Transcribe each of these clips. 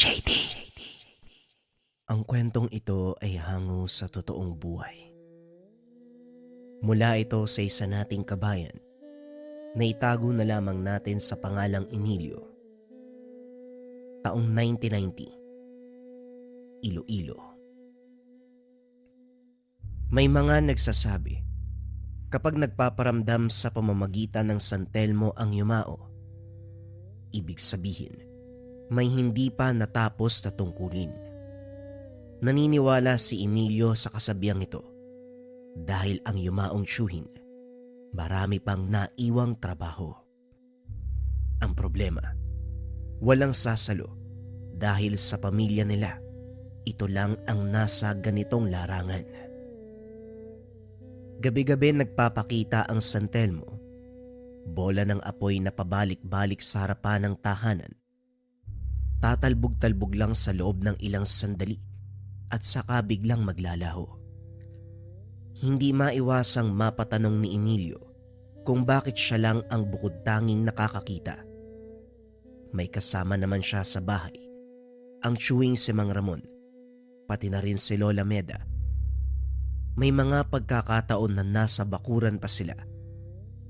JD. Ang kwentong ito ay hango sa totoong buhay. Mula ito sa isa nating kabayan na itago na lamang natin sa pangalang Emilio. Taong 1990, Iloilo. May mga nagsasabi, kapag nagpaparamdam sa pamamagitan ng San Telmo ang yumao, ibig sabihin, may hindi pa natapos na tungkulin. Naniniwala si Emilio sa kasabihang ito dahil ang yumaong tiyuhin, marami pang naiwang trabaho. Ang problema, walang sasalo dahil sa pamilya nila, ito lang ang nasa ganitong larangan. Gabi-gabi nagpapakita ang San Telmo, bola ng apoy na pabalik-balik sa harapan ng tahanan. Tatalbog-talbog lang sa loob ng ilang sandali at saka biglang maglalaho. Hindi maiwasang mapatanong ni Emilio kung bakit siya lang ang bukod tanging nakakakita. May kasama naman siya sa bahay, ang tiyuhing si Mang Ramon, pati na rin si Lola Meda. May mga pagkakataon na nasa bakuran pa sila.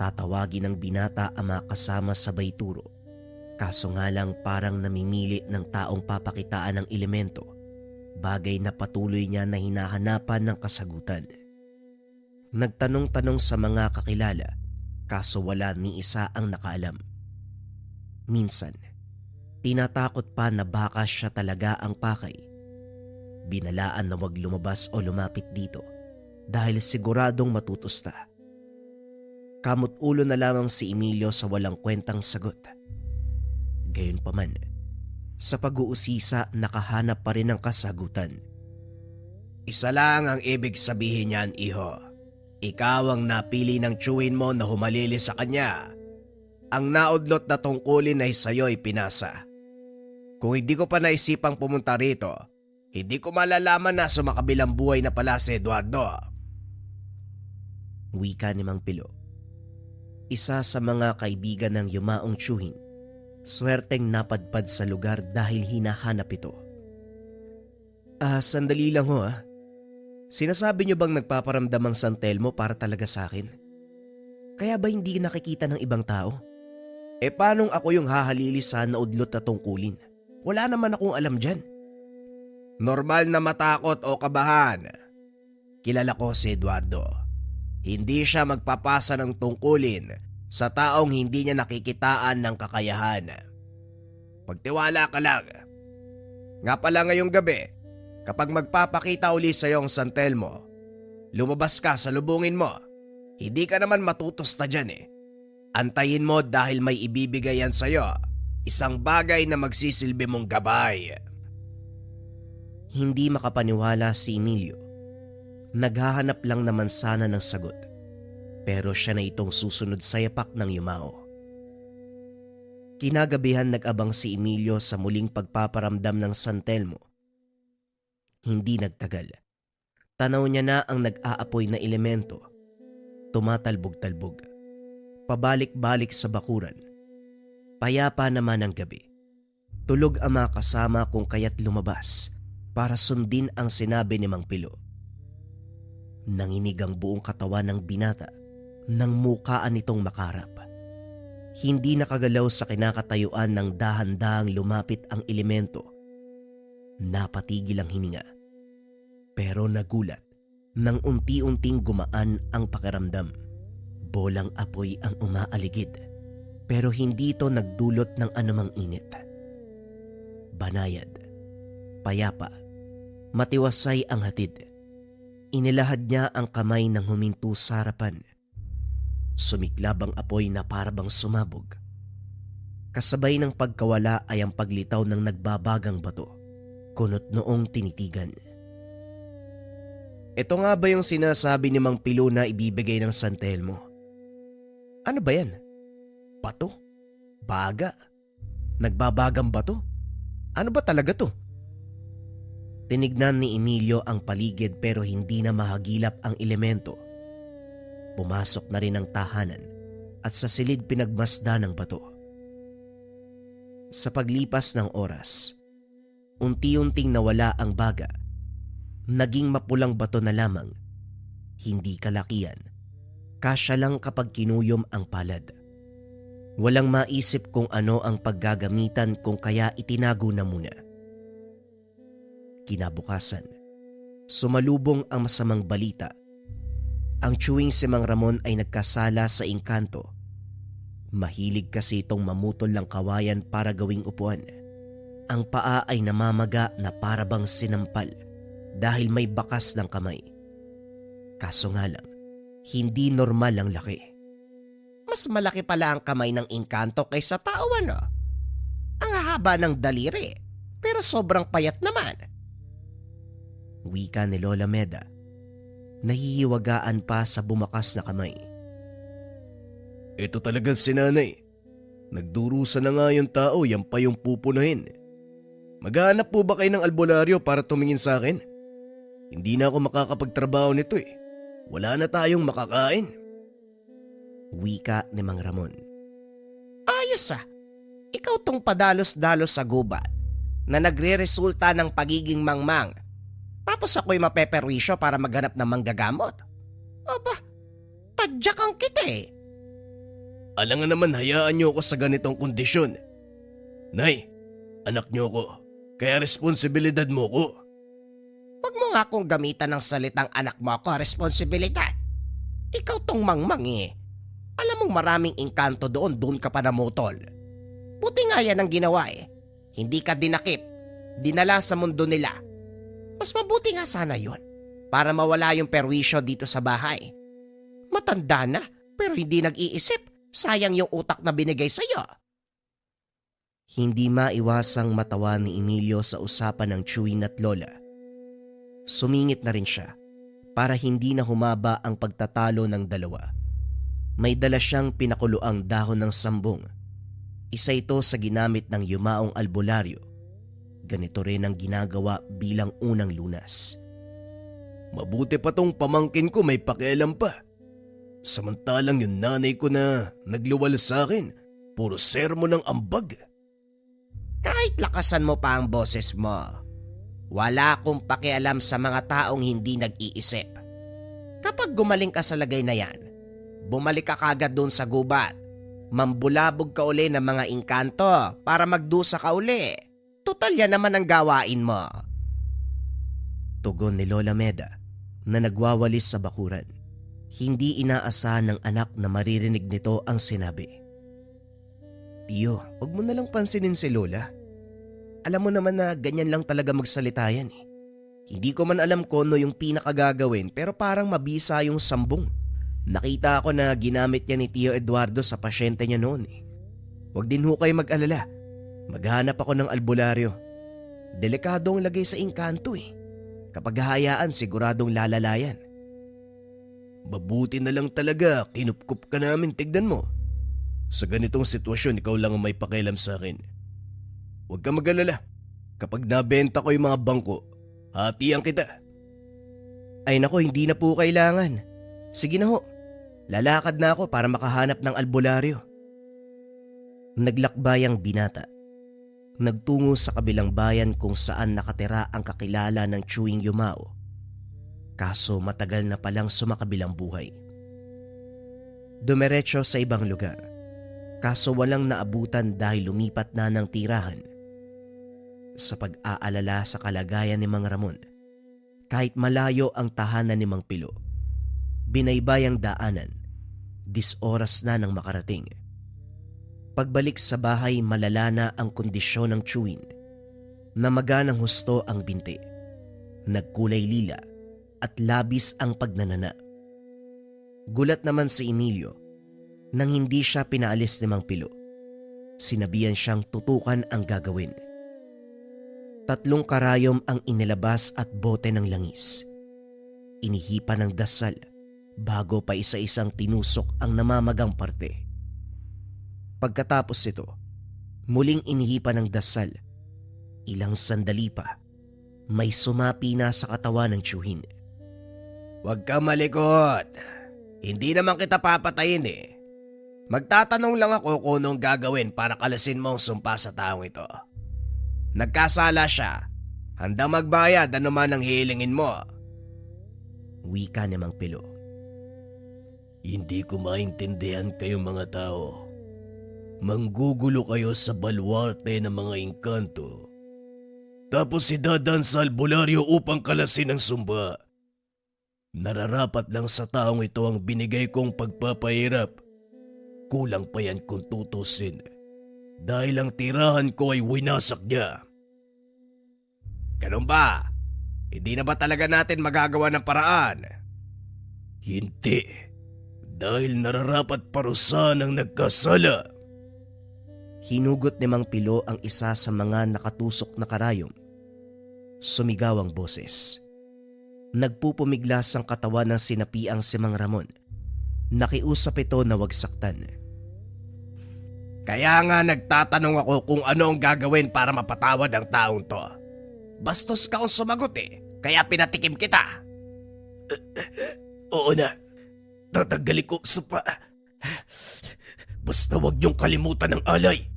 Tatawagin ng binata ang mga kasama sabay turo. Kaso nga lang parang namimili ng taong papakitaan ng elemento, bagay na patuloy niya na hinahanapan ng kasagutan. Nagtanong-tanong sa mga kakilala, kaso wala ni isa ang nakaalam. Minsan, tinatakot pa na baka siya talaga ang pakay. Binalaan na wag lumabas o lumapit dito dahil siguradong matutusta. Kamot ulo na lamang si Emilio sa walang kwentang sagot. Gayunpaman, sa pag-uusisa nakahanap pa rin ng kasagutan. Isa lang ang ibig sabihin niyan, iho. Ikaw ang napili ng tiyuhin mo na humalili sa kanya. Ang naudlot na tungkulin ay sa'yo'y pinasa. Kung hindi ko pa naisipang pumunta rito, hindi ko malalaman na sumakabilang buhay na pala si Eduardo. Wika ni Mang Pilo, isa sa mga kaibigan ng yumaong tiyuhin. Swerteng napadpad sa lugar dahil hinahanap ito. Sandali lang ho . Sinasabi niyo bang nagpaparamdam ang San Telmo para talaga sa akin? Kaya ba hindi nakikita ng ibang tao? Paanong ako yung hahalili sa naudlot na tungkulin? Wala naman akong alam dyan. Normal na matakot o kabahan. Kilala ko si Eduardo. Hindi siya magpapasa ng tungkulin sa taong hindi niya nakikitaan ng kakayahan. Pagtiwala ka lang. Nga pala ngayong gabi, kapag magpapakita uli sa iyong San Telmo, lumabas ka sa lubungin mo. Hindi ka naman matutusta dyan . Antayin mo dahil may ibibigay yan sa iyo. Isang bagay na magsisilbi mong gabay. Hindi makapaniwala si Emilio. Naghahanap lang naman sana ng sagot. Pero siya na itong susunod sa yapak ng yumao. Kinagabihan nag-abang si Emilio sa muling pagpaparamdam ng San Telmo. Hindi nagtagal. Tanaw niya na ang nag-aapoy na elemento. Tumatalbog-talbog. Pabalik-balik sa bakuran. Payapa naman ang gabi. Tulog ang mga kasama kung kaya't lumabas para sundin ang sinabi ni Mang Pilo. Nanginig ang buong katawan ng binata nang mukaan nitong makarap. Hindi nakagalaw sa kinakatayuan ng dahan-dahang lumapit ang elemento. Napatigil ang hininga. Pero nagulat nang unti-unting gumaan ang pakiramdam. Bolang apoy ang umaaligid, pero hindi ito nagdulot ng anumang init. Banayad, payapa, matiwasay ang hatid. Inilahad niya ang kamay nang huminto sa harapan. Sumiklab ang apoy na parabang sumabog. Kasabay ng pagkawala ay ang paglitaw ng nagbabagang bato, kunot noong tinitigan. Ito nga ba yung sinasabi ni Mang Pilo na ibibigay ng San Telmo? Ano ba yan? Bato? Baga? Nagbabagang bato? Ano ba talaga to? Tinignan ni Emilio ang paligid pero hindi na mahagilap ang elemento. Pumasok na rin ang tahanan at sa silid pinagmasdan ng bato. Sa paglipas ng oras, Unti-unting nawala ang baga. Naging mapulang bato na lamang. Hindi kalakihan. Kasya lang kapag kinuyom ang palad. Walang maisip kung ano ang paggagamitan kung kaya itinago na muna. Kinabukasan, sumalubong ang masamang balita. Ang tiyuwing si Mang Ramon ay nagkasala sa engkanto. Mahilig kasi itong mamutol ng kawayan para gawing upuan. Ang paa ay namamaga na para bang sinampal dahil may bakas ng kamay. Kaso nga lang, hindi normal ang laki. Mas malaki pala ang kamay ng engkanto kaysa tao, ano? Ang haba ng daliri, pero sobrang payat naman. Wika ni Lola Meda. Nahihiwagaan pa sa bumakas na kamay. Ito talagang si nanay. Nagdurusa na nga yung tao, yan pa yung pupunahin. Maghahanap po ba kayo ng albularyo para tumingin sa akin? Hindi na ako makakapagtrabaho nito eh. Wala na tayong makakain. Wika ni Mang Ramon. Ayos ah. Ikaw tong padalos-dalos sa gubat na nagre-resulta ng pagiging mangmang. Tapos ako'y mapeperwisyo para maghanap ng manggagamot. Aba, tadyak ang kita eh. Alangan naman, hayaan niyo ako sa ganitong kondisyon. Nay, anak niyo ko. Kaya responsibilidad mo ko. Huwag mo nga akong gamitan ng salitang anak mo ako, responsibilidad. Ikaw tong mangmang eh. Alam mong maraming engkanto doon ka pa namutol. Buti nga yan ang ginawa eh. Hindi ka dinakip, dinala sa mundo nila. Mas mabuti nga sana yon para mawala yung perwisyo dito sa bahay. Matanda na pero hindi nag-iisip. Sayang yung utak na binigay sa'yo. Hindi maiwasang matawa ni Emilio sa usapan ng tiyuwing at lola. Sumingit na rin siya para hindi na humaba ang pagtatalo ng dalawa. May dala siyang pinakuluang dahon ng sambong. Isa ito sa ginamit ng yumaong albularyo. Ganito rin ang ginagawa bilang unang lunas. Mabuti pa tong pamangkin ko may pakialam pa. Samantalang yung nanay ko na nagluwal sa akin, puro sermon ng ambag. Kahit lakasan mo pa ang boses mo, wala akong pakialam sa mga taong hindi nag-iisip. Kapag gumaling ka sa lagay na yan, bumalik ka kagad doon sa gubat. Mambulabog ka uli ng mga engkanto para magdusa ka uli. Tutal yan naman ang gawain mo. Tugon ni Lola Meda na nagwawalis sa bakuran. Hindi inaasahan ng anak na maririnig nito ang sinabi. Tiyo, huwag mo na lang pansinin si Lola. Alam mo naman na ganyan lang talaga magsalita yan eh. Hindi ko man alam kung ano yung pinakagagawin pero parang mabisa yung sambong. Nakita ko na ginamit niya ni Tio Eduardo sa pasyente niya noon eh. Huwag din ho kayo mag-alala. Maghanap ako ng albularyo. Delikado ang lagay sa engkanto eh. Kapag hahayaan siguradong lalalayan. Mabuti na lang talaga, kinupkup ka namin, tignan mo. Sa ganitong sitwasyon, ikaw lang ang may pakialam sa akin. Huwag ka mag-alala. Kapag nabenta ko yung mga bangko, hatian kita. Ay nako, hindi na po kailangan. Sige na ho, lalakad na ako para makahanap ng albularyo. Naglakbay ang binata. Nagtungo sa kabilang bayan kung saan nakatira ang kakilala ng tiyuwing yumao. Kaso matagal na palang sumakabilang buhay. Dumiretso sa ibang lugar. Kaso walang naabutan dahil lumipat na ng tirahan. Sa pag-aalala sa kalagayan ni Mang Ramon, kahit malayo ang tahanan ni Mang Pilo, binaybay ang daanan, 10 oras na nang makarating. Pagbalik sa bahay, malala na ang kondisyon ng tiyuwing. Namaga ng husto ang binti. Nagkulay lila at labis ang pagnanana. Gulat naman si Emilio nang hindi siya pinaalis ni Mang Pilo. Sinabihan siyang tutukan ang gagawin. 3 karayom ang inilabas at bote ng langis. Inihipan ng dasal bago pa isa-isang tinusok ang namamagang parte. Pagkatapos ito, muling inihipan ng dasal. Ilang sandali pa, may sumapi na sa katawan ng tiyuhin. Huwag ka malikot. Hindi naman kita papatayin eh. Magtatanong lang ako kung anong gagawin para kalasin mo ang sumpa sa taong ito. Nagkasala siya Handa magbayad anuman ang hihilingin mo. Wika ni Mang Pilo. Hindi ko maintindihan kayo mga tao. Manggugulo kayo sa baluarte ng mga engkanto. Tapos idadan sa albularyo upang kalasin ang sumba. Nararapat lang sa taong ito ang binigay kong pagpapahirap. Kulang pa yan kung tutusin. Dahil ang tirahan ko ay winasak niya. Ganun ba? Hindi na ba talaga natin magagawa ng paraan? Hindi. Dahil nararapat parusahan ang nagkasala. Hinugot ni Mang Pilo ang isa sa mga nakatusok na karayom. Sumigaw ang boses. Nagpupumiglas ang katawan ng sinapiang si Mang Ramon. Nakiusap ito na wag saktan. Kaya nga nagtatanong ako kung ano ang gagawin para mapatawad ang taong to. Bastos ka kung sumagot kaya pinatikim kita. Oo na, tatanggalin ko supa. Basta wag niyong kalimutan ng alay.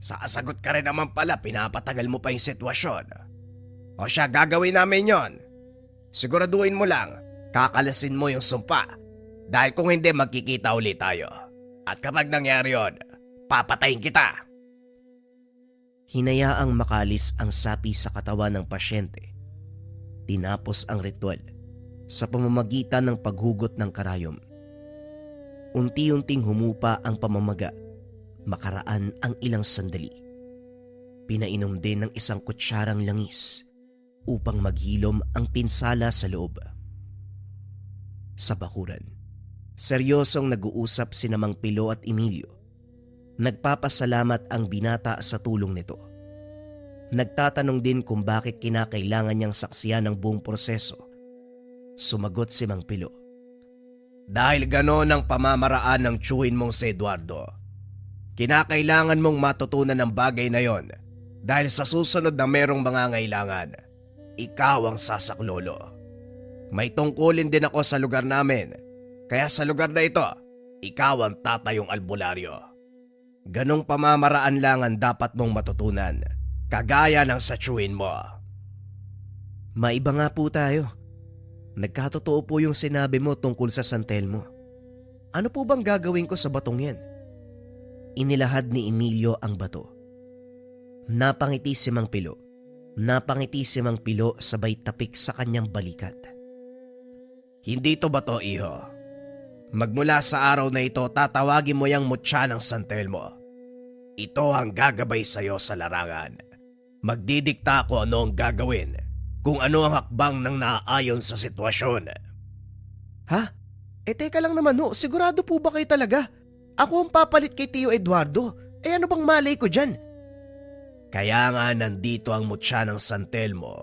Sasagot ka rin naman pala, pinapatagal mo pa yung sitwasyon. O siya, gagawin namin yon. Siguraduhin mo lang, kakalasin mo yung sumpa. Dahil kung hindi, magkikita ulit tayo. At kapag nangyari yon, papatayin kita. Hinayaang makalis ang sapi sa katawan ng pasyente. Tinapos ang ritual sa pamamagitan ng paghugot ng karayom. Unti-unting humupa ang pamamaga. Makaraan ang ilang sandali. Pinainom din ng isang kutsyarang langis upang maghilom ang pinsala sa loob. Sa bakuran, seryosong nag-uusap sina Mang Pilo at Emilio. Nagpapasalamat ang binata sa tulong nito. Nagtatanong din kung bakit kinakailangan niyang saksiyan ang buong proseso. Sumagot si Mang Pilo. Dahil ganon ang pamamaraan ng tiyuhin mong si Eduardo. Kinakailangan mong matutunan ang bagay na yon dahil sa susunod na merong mga ngailangan, ikaw ang sasaklolo. May tungkulin din ako sa lugar namin, kaya sa lugar na ito, ikaw ang tatayong albularyo. Ganong pamamaraan lang ang dapat mong matutunan, kagaya ng sa tiyuhin mo. Maiba nga po tayo. Nagkatotoo po yung sinabi mo tungkol sa San Telmo. Ano po bang gagawin ko sa batong yan? Inilahad ni Emilio ang bato. Napangiti si Mang Pilo. Napangiti si Mang Pilo sabay tapik sa kanyang balikat. Hindi to bato, iho. Magmula sa araw na ito, tatawagin mo yung mutya ng San Telmo. Ito ang gagabay sa'yo sa larangan. Magdidikta ako ano ang gagawin, kung ano ang hakbang ng naaayon sa sitwasyon. Ha? Teka lang naman ho, sigurado po ba kayo talaga? Ako ang papalit kay Tio Eduardo. Ano bang malay ko dyan? Kaya nga nandito ang mutya ng San Telmo.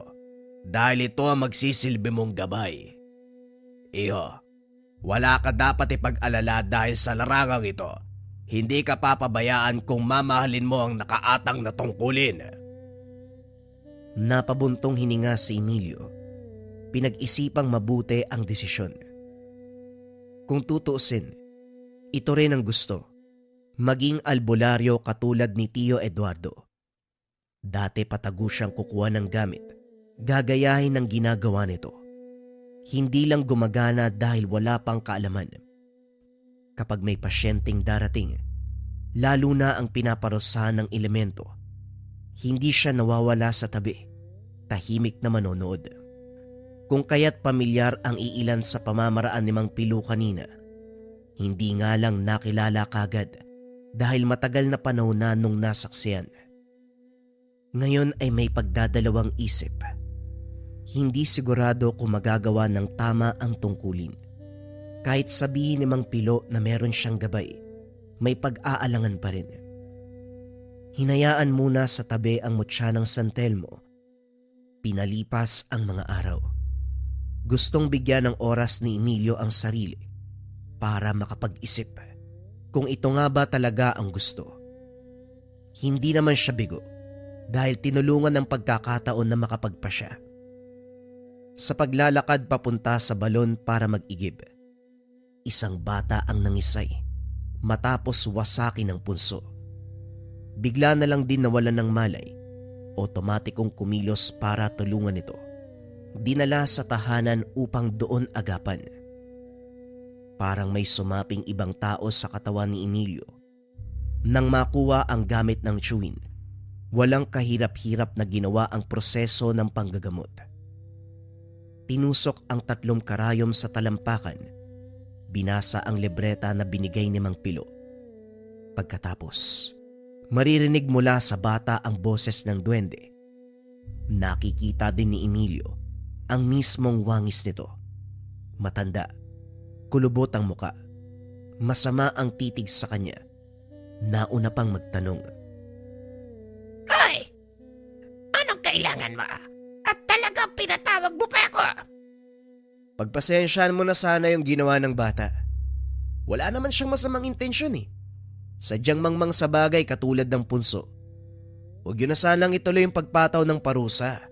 Dahil ito ang magsisilbi mong gabay. Iho, wala ka dapat ipag-alala dahil sa larangang ito. Hindi ka papabayaan kung mamahalin mo ang nakaatang na tungkulin. Napabuntong hininga si Emilio. Pinag-isipang mabuti ang desisyon. Kung tutuusin, ito rin ang gusto, maging albularyo katulad ni Tio Eduardo. Dati patago siyang kukuha ng gamit, gagayahin ang ginagawa nito. Hindi lang gumagana dahil wala pang kaalaman. Kapag may pasyenteng darating, lalo na ang pinaparusahan ng elemento, hindi siya nawawala sa tabi, tahimik na manonood. Kung kaya't pamilyar ang iilan sa pamamaraan ni Mang Pilo kanina, hindi nga lang nakilala kagad dahil matagal na panahon na nung nasaksiyan. Ngayon ay may pagdadalawang isip. Hindi sigurado kung magagawa ng tama ang tungkulin. Kahit sabihin ni Mang Pilo na meron siyang gabay, may pag-aalangan pa rin. Hinayaan muna sa tabi ang mutya ng San Telmo. Pinalipas ang mga araw. Gustong bigyan ng oras ni Emilio ang sarili para makapag-isip kung ito nga ba talaga ang gusto. Hindi naman siya bigo dahil tinulungan ng pagkakataon na makapagpasya. Sa paglalakad papunta sa balon para mag-igib, isang bata ang nangisay matapos wasakin ng punso. Bigla na lang din nawalan ng malay otomatikong kumilos para tulungan ito. Dinala sa tahanan upang doon agapan. Parang may sumaping ibang tao sa katawan ni Emilio. Nang makuha ang gamit ng chewin, walang kahirap-hirap na ginawa ang proseso ng panggagamot. Tinusok ang 3 karayom sa talampakan. Binasa ang libreta na binigay ni Mang Pilo. Pagkatapos, maririnig mula sa bata ang boses ng duwende. Nakikita din ni Emilio ang mismong wangis nito. Matanda, kulubot ang muka, masama ang titig sa kanya. Nauna pang magtanong. Hoy! Anong kailangan mo? At talagang pinatawag mo pa ako? Pagpasensyahan mo na sana yung ginawa ng bata. Wala naman siyang masamang intensyon eh. Sadyang mangmang sa bagay katulad ng punso. Huwag yun na sanang ituloy yung pagpataw ng parusa.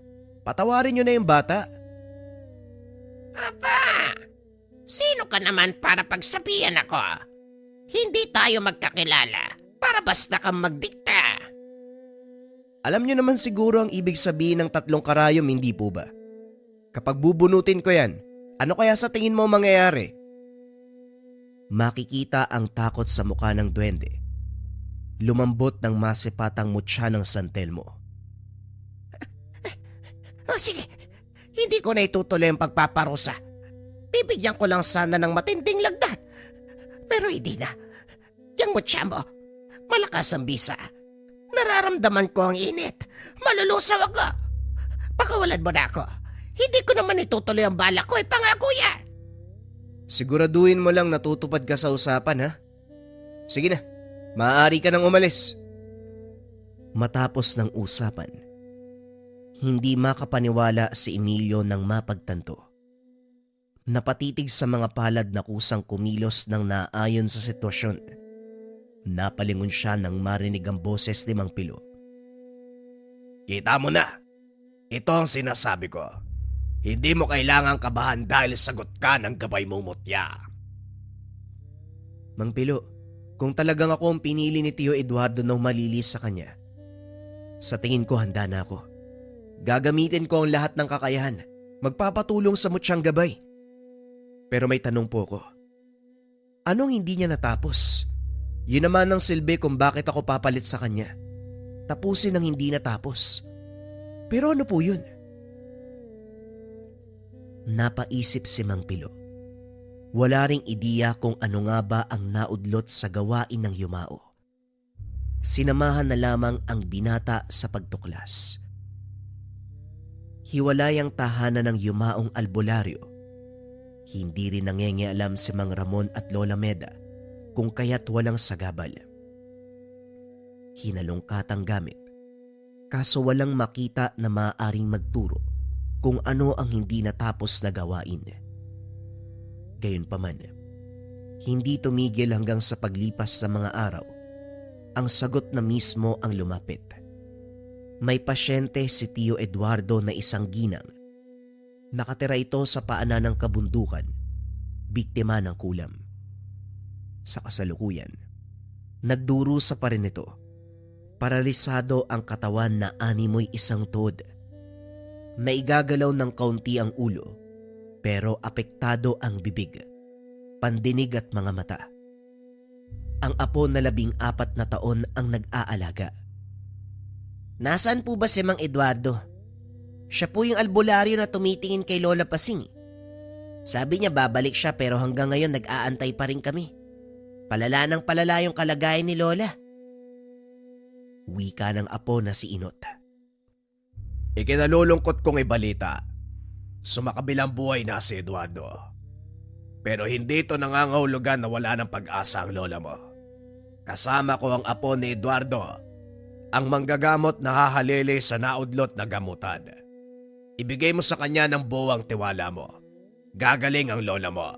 Patawarin nyo na yung bata. Aba! Sino ka naman para pagsabihan ako? Hindi tayo magkakilala para basta kang magdikta. Alam nyo naman siguro ang ibig sabihin ng 3 karayom, hindi po ba? Kapag bubunutin ko yan, ano kaya sa tingin mo mangyayari? Makikita ang takot sa mukha ng duwende. Lumambot ng masipatang mutya ng San Telmo. O sige, hindi ko na itutuloy ang pagpaparusa. Bibigyan ko lang sana ng matinding lagdat. Pero hindi na. Yang mutya mo, malakas ang bisa. Nararamdaman ko ang init. Malulusaw ako. Pakawalan mo na ako. Hindi ko naman itutuloy ang bala ko, pangako yan. Siguraduhin mo lang natutupad ka sa usapan, ha? Sige na, maaari ka nang umalis. Matapos ng usapan, hindi makapaniwala si Emilio nang mapagtanto. Napatitig sa mga palad na kusang kumilos ng naayon sa sitwasyon. Napalingon siya nang marinig ang boses ni Mang Pilo. Kita mo na. Ito ang sinasabi ko. Hindi mo kailangang kabahan dahil sagot ka ng gabay mong mutya. Mang Pilo, kung talagang ako ang pinili ni Tio Eduardo na humalilis sa kanya, sa tingin ko handa na ako. Gagamitin ko ang lahat ng kakayahan. Magpapatulong sa mutyang gabay. Pero may tanong po ko. Anong hindi niya natapos? Yun naman ang silbi kung bakit ako papalit sa kanya. Tapusin ang hindi natapos. Pero ano po yun? Napaisip si Mang Pilo. Wala ring ideya kung ano nga ba ang naudlot sa gawain ng yumao. Sinamahan na lamang ang binata sa pagtuklas. Hiwalay ang tahanan ng yumaong albularyo. Hindi rin nangengialam si Mang Ramon at Lola Meda kung kaya't walang sagabal. Hinalungkat ang gamit, kaso walang makita na maaaring magturo kung ano ang hindi natapos na gawain. Gayunpaman, hindi tumigil hanggang sa paglipas sa mga araw. Ang sagot na mismo ang lumapit. May pasyente si Tio Eduardo na isang ginang. Nakatira ito sa paanan ng kabundukan, biktima ng kulam. Sa kasalukuyan, nagdurusa pa rin ito. Paralisado ang katawan na animoy isang tod. Naigagalaw ng kaunti ang ulo, pero apektado ang bibig, pandinig at mga mata. Ang apo na 14 na taon ang nag-aalaga. Nasaan po ba si Mang Eduardo? Siya po yung albularyo na tumitingin kay Lola Pasing. Sabi niya babalik siya pero hanggang ngayon nag-aantay pa rin kami. Palala ng palala yung kalagayan ni Lola. Wika ng apo na si Inot. Ikinalulungkot kong ibalita. Sumakabilang buhay na si Eduardo. Pero hindi ito nangangahulugan na wala ng pag-asa ang lola mo. Kasama ko ang apo ni Eduardo, ang manggagamot na hahalili sa naudlot na gamutan. Ibigay mo sa kanya ng buwang tiwala mo. Gagaling ang lola mo.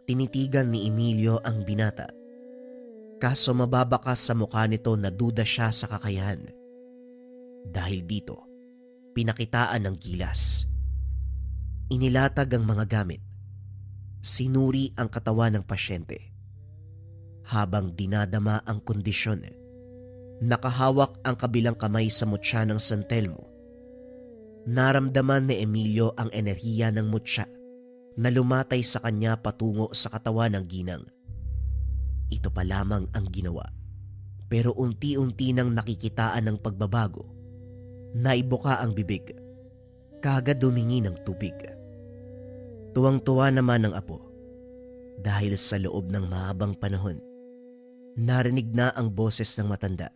Tinitigan ni Emilio ang binata. Kaso mababakas sa mukha nito na duda siya sa kakayahan. Dahil dito, pinakitaan ng gilas. Inilatag ang mga gamit. Sinuri ang katawan ng pasyente. Habang dinadama ang kondisyon, Nakahawak ang kabilang kamay sa mutya ng San Telmo. Naramdaman ni Emilio ang enerhiya ng mutya na lumatay sa kanya patungo sa katawan ng ginang. Ito pa lamang ang ginawa, pero unti-unti nang nakikitaan ng pagbabago. Naibuka ang bibig, kagad dumingi ng tubig. Tuwang-tuwa naman ang apo dahil sa loob ng mahabang panahon, narinig na ang boses ng matanda.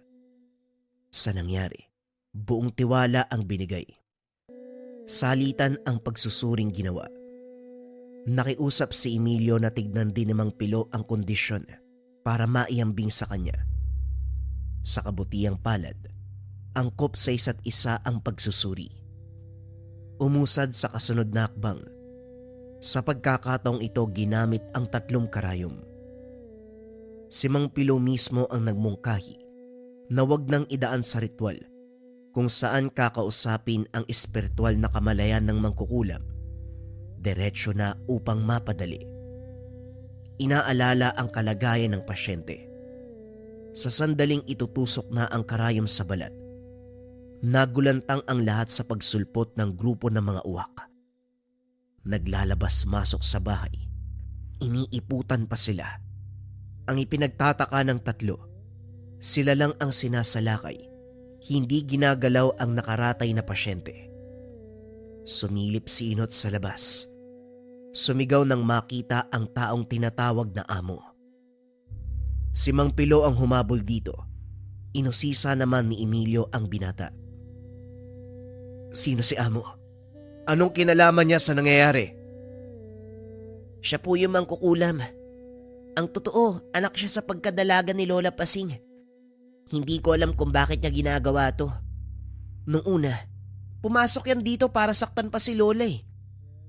Sa nangyari, buong tiwala ang binigay. Salitan ang pagsusuring ginawa. Nakiusap si Emilio na tignan din ni Mang Pilo ang kondisyon para maiambing sa kanya. Sa kabutiang palad, angkop sa isa't isa ang pagsusuri. Umusad sa kasunod na akbang. Sa pagkakataong ito ginamit ang 3 karayom. Si Mang Pilo mismo ang nagmungkahi na wag nang idaan sa ritual kung saan kakausapin ang espiritual na kamalayan ng mangkukulam. Diretso na upang mapadali. Inaalala ang kalagayan ng pasyente. Sa sandaling itutusok na ang karayom sa balat, nagulantang ang lahat sa pagsulpot ng grupo ng mga uwak. Naglalabas-masok sa bahay. Iniiputan pa sila. Ang ipinagtataka ng 3, sila lang ang sinasalakay. Hindi ginagalaw ang nakaratay na pasyente. Sumilip si Inot sa labas. Sumigaw nang makita ang taong tinatawag na amo. Si Mang Pilo ang humabol dito. Inusisa naman ni Emilio ang binata. Sino si amo? Anong kinalaman niya sa nangyayari? Siya po yung mangkukulam. Ang totoo, anak siya sa pagkadalaga ni Lola Pasing. Hindi ko alam kung bakit niya ginagawa to. Nung una, pumasok yan dito para saktan pa si Lola eh.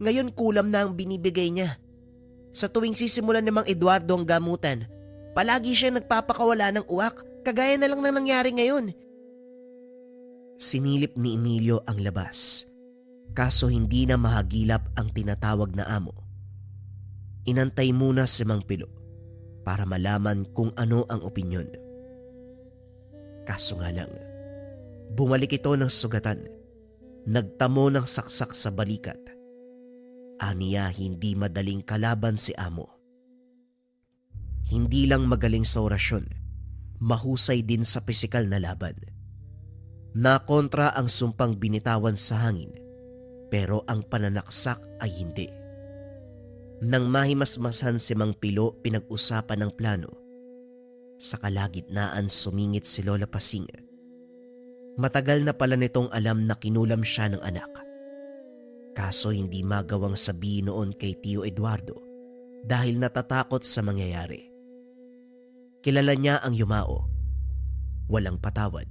Ngayon kulam na ang binibigay niya. Sa tuwing sisimulan ni Mang Eduardo ang gamutan, palagi siya nagpapakawala ng uwak, kagaya na lang na nangyari ngayon. Sinilip ni Emilio ang labas, kaso hindi na mahagilap ang tinatawag na amo. Inantay muna si Mang Pilo para malaman kung ano ang opinyon. Kaso nga lang, bumalik ito ng sugatan, nagtamo ng saksak sa balikat. Aniya hindi madaling kalaban si amo. Hindi lang magaling sa orasyon, mahusay din sa pisikal na laban. Nakontra ang sumpang binitawan sa hangin, pero ang pananaksak ay hindi. Nang mahimasmasan si Mang Pilo, pinag-usapan ng plano. Sa kalagitnaan sumingit si Lola Pasing. Matagal na pala nitong alam na kinulam siya ng anak. Kaso hindi magawang sabihin noon kay Tio Eduardo dahil natatakot sa mangyayari. Kilala niya ang yumao. Walang patawad.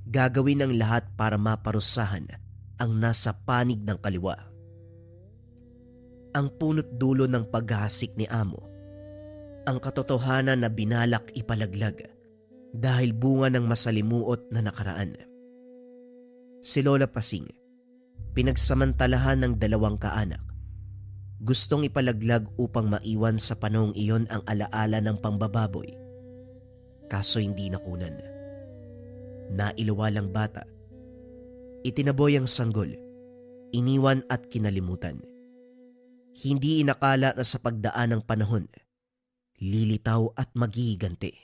Gagawin ang lahat para maparusahan ang nasa panig ng kaliwa. Ang punot dulo ng paghahasik ni amo, ang katotohanan na binalak ipalaglag dahil bunga ng masalimuot na nakaraan. Si Lola Pasing, pinagsamantalahan ng 2 kaanak. Gustong ipalaglag upang maiwan sa panahong iyon ang alaala ng pambababoy. Kaso hindi nakunan. Nailuwalang bata. Itinaboy ang sanggol, iniwan at kinalimutan. Hindi inakala na sa pagdaan ng panahon, lilitaw at maghihiganti.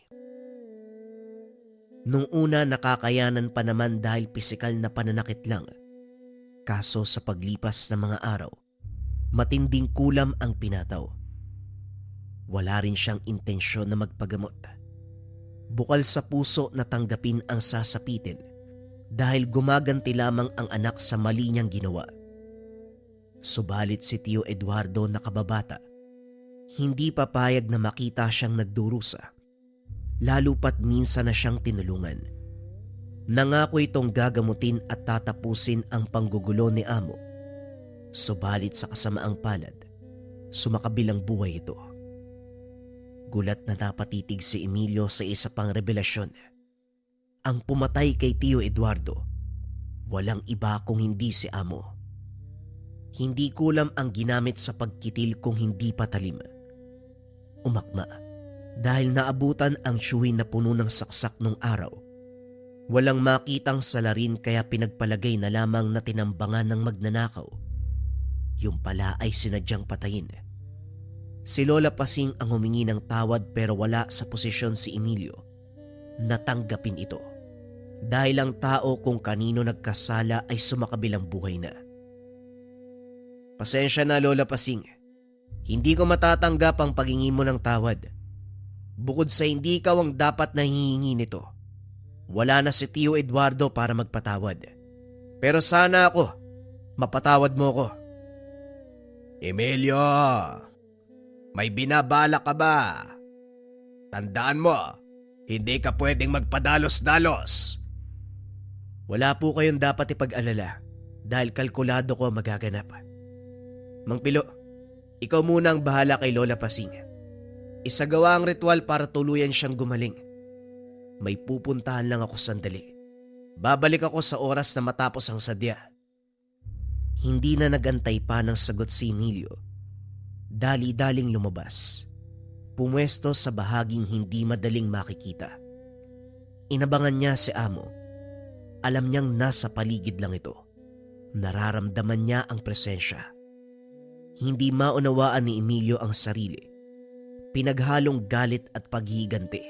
Nung una nakakayanan pa naman dahil pisikal na pananakit lang. Kaso sa paglipas ng mga araw, matinding kulam ang pinataw. Wala rin siyang intensyon na magpagamot. Bukal sa puso na tanggapin ang sasapitin dahil gumaganti lamang ang anak sa mali niyang ginawa. Subalit si Tio Eduardo na kababata, hindi papayag na makita siyang nagdurusa, lalo pat minsan na siyang tinulungan. Nangako itong gagamutin at tatapusin ang panggugulo ni amo. Subalit sa kasamaang palad, sumakabilang buhay ito. Gulat na napatitig si Emilio sa isa pang revelasyon. Ang pumatay kay Tio Eduardo, walang iba kung hindi si amo. Hindi kulam ang ginamit sa pagkitil kung hindi patalim. Umakma dahil naabutan ang tiyuhin na puno ng saksak nung araw Walang makitang salarin kaya pinagpalagay na lamang na tinambangan ng magnanakaw. Yung pala ay sinadyang patayin. Si Lola Pasing ang humingi ng tawad pero wala sa posisyon si Emilio. Natanggapin ito. Dahil ang tao kung kanino nagkasala ay sumakabilang buhay na. Pasensya na Lola Pasing. Hindi ko matatanggap ang paghingi mo ng tawad. Bukod sa hindi ikaw ang dapat na hihingi nito, wala na si Tio Eduardo para magpatawad. Pero sana ako, mapatawad mo ko. Emilio, may binabala ka ba? Tandaan mo, hindi ka pwedeng magpadalos-dalos. Wala po kayong dapat ipag-alala dahil kalkulado ko ang magaganap. Mang Pilo, ikaw muna ang bahala kay Lola Pasing. Isagawa ang ritual para tuluyan siyang gumaling. May pupuntahan lang ako sandali. Babalik ako sa oras na matapos ang sadya. Hindi na nagantay pa ng sagot si Emilio. Dali-daling lumabas. Pumwesto sa bahaging hindi madaling makikita. Inabangan niya si Amo. Alam niyang nasa paligid lang ito. Nararamdaman niya ang presensya. Hindi maunawaan ni Emilio ang sarili. Pinaghalong galit at paghihiganti.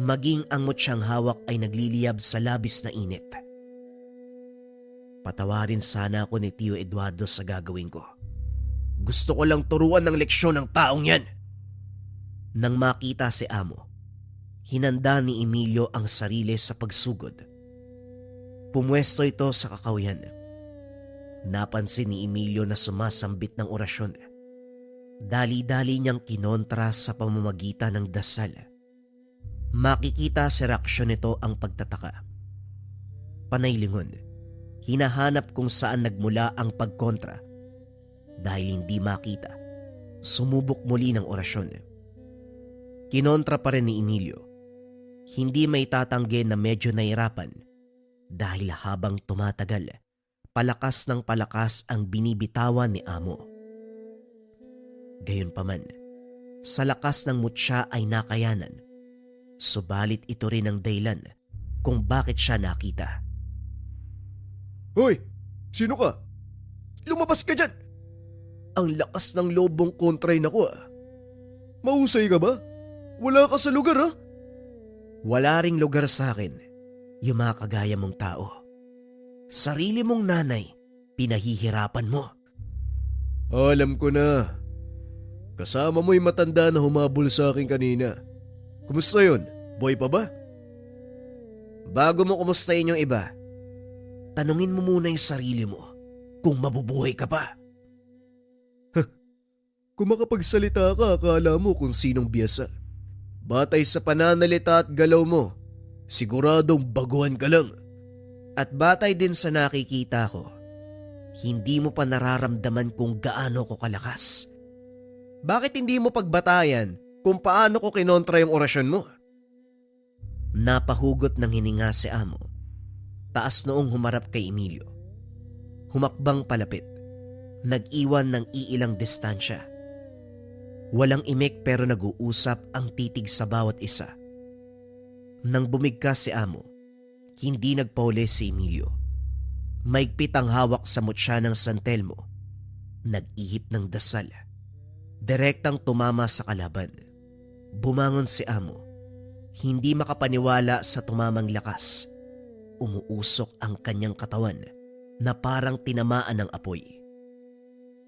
Maging ang mutsyang hawak ay nagliliyab sa labis na init. Patawarin sana ako ni Tio Eduardo sa gagawin ko. Gusto ko lang turuan ng leksyon ng taong yan. Nang makita si Amo, hinanda ni Emilio ang sarili sa pagsugod. Pumwesto ito sa kakawyan. Napansin ni Emilio na sumasambit ng orasyon. Dali-dali niyang kinontra sa pamamagitan ng dasal. Makikita sa reaksyon nito ang pagtataka. Panaylingon, hinahanap kung saan nagmula ang pagkontra. Dahil hindi makita, sumubok muli ng orasyon. Kinontra pa rin ni Emilio. Hindi may tatanggi na medyo nahirapan dahil habang tumatagal, palakas ng palakas ang binibitawan ni Amo. Gayunpaman, sa lakas ng mutya ay nakayanan, subalit ito rin ang dahilan kung bakit siya nakita. Hoy, sino ka? Lumabas ka dyan! Ang lakas ng lobong kontrain ako ah. Mahusay ka ba? Wala ka sa lugar ah. Wala ring lugar sa akin, yung mga kagaya mong tao. Sarili mong nanay, pinahihirapan mo. Alam ko na. Kasama mo yung matanda na humabol sa akin kanina. Kumusta yun? Boy pa ba? Bago mo kumustahin yung iba, tanungin mo muna yung sarili mo kung mabubuhay ka pa. Kung makapagsalita ka, akala mo kung sinong biyasa. Batay sa pananalita at galaw mo, siguradong baguhan ka lang. At batay din sa nakikita ko, hindi mo pa nararamdaman kung gaano ko kalakas. Bakit hindi mo pagbatayan kung paano ko kinontra yung orasyon mo? Napahugot ng hininga si Amo. Taas noong humarap kay Emilio. Humakbang palapit. Nag-iwan ng iilang distansya. Walang imik pero nag-uusap ang titig sa bawat isa. Nang bumigkas si Amo, hindi nagpauli si Emilio. Maigpit ang hawak sa mutya ng San Telmo. Nag-ihip ng dasal. Direktang tumama sa kalaban. Bumangon si Amo. Hindi makapaniwala sa tumamang lakas. Umuusok ang kanyang katawan na parang tinamaan ng apoy.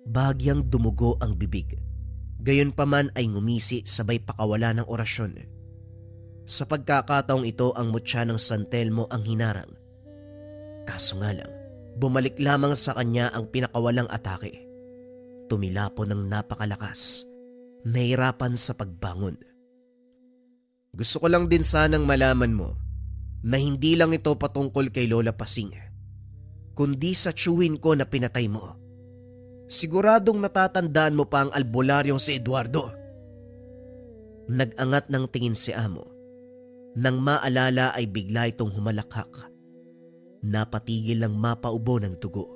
Bahagyang dumugo ang bibig. Gayunpaman ay ngumisi sabay pakawala ng orasyon. Sa pagkakataong ito ang mutya ng San Telmo ang hinarang. Kaso nga lang, bumalik lamang sa kanya ang pinakawalang atake. Tumilapo ng napakalakas. Nahirapan sa pagbangon. Gusto ko lang din sanang malaman mo na hindi lang ito patungkol kay Lola Pasing, kundi sa tiyuhin ko na pinatay mo. Siguradong natatandaan mo pa ang albularyong si Eduardo. Nag-angat ng tingin si Amo. Nang maalala ay bigla itong humalakhak. Napatigil lang mapaubo ng dugo.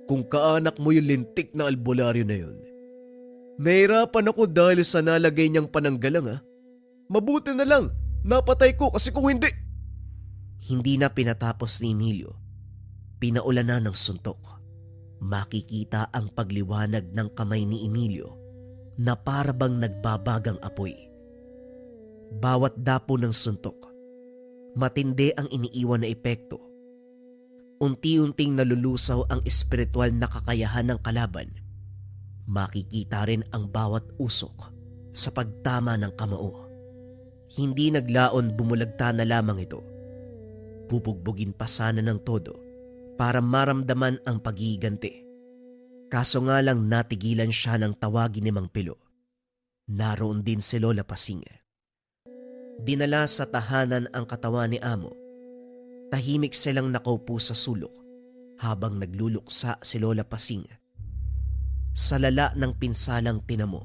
Kung kaanak mo yung lintik na albularyo na yun. Nahirapan ako dahil sa nalagay niyang pananggalang ah. Mabuti na lang, Napatay ko kasi kung hindi... Hindi na pinatapos ni Emilio. Pinaulanan ng suntok. Makikita ang pagliwanag ng kamay ni Emilio na parabang nagbabagang apoy. Bawat dapo ng suntok, matindi ang iniiwan na epekto. Unti-unting nalulusaw ang espiritual na kakayahan ng kalaban. Makikita rin ang bawat usok sa pagtama ng kamao. Hindi naglaon bumulagta na lamang ito. Bubugbugin pa sana ng todo para maramdaman ang paghihiganti. Kaso nga lang natigilan siya ng tawagin ni Mang Pilo. Naroon din si Lola Pasing. Dinala sa tahanan ang katawan ni Amo. Tahimik silang nakaupo sa sulok habang nagluluksa si Lola Pasing. Sa lala ng pinsalang tinamo,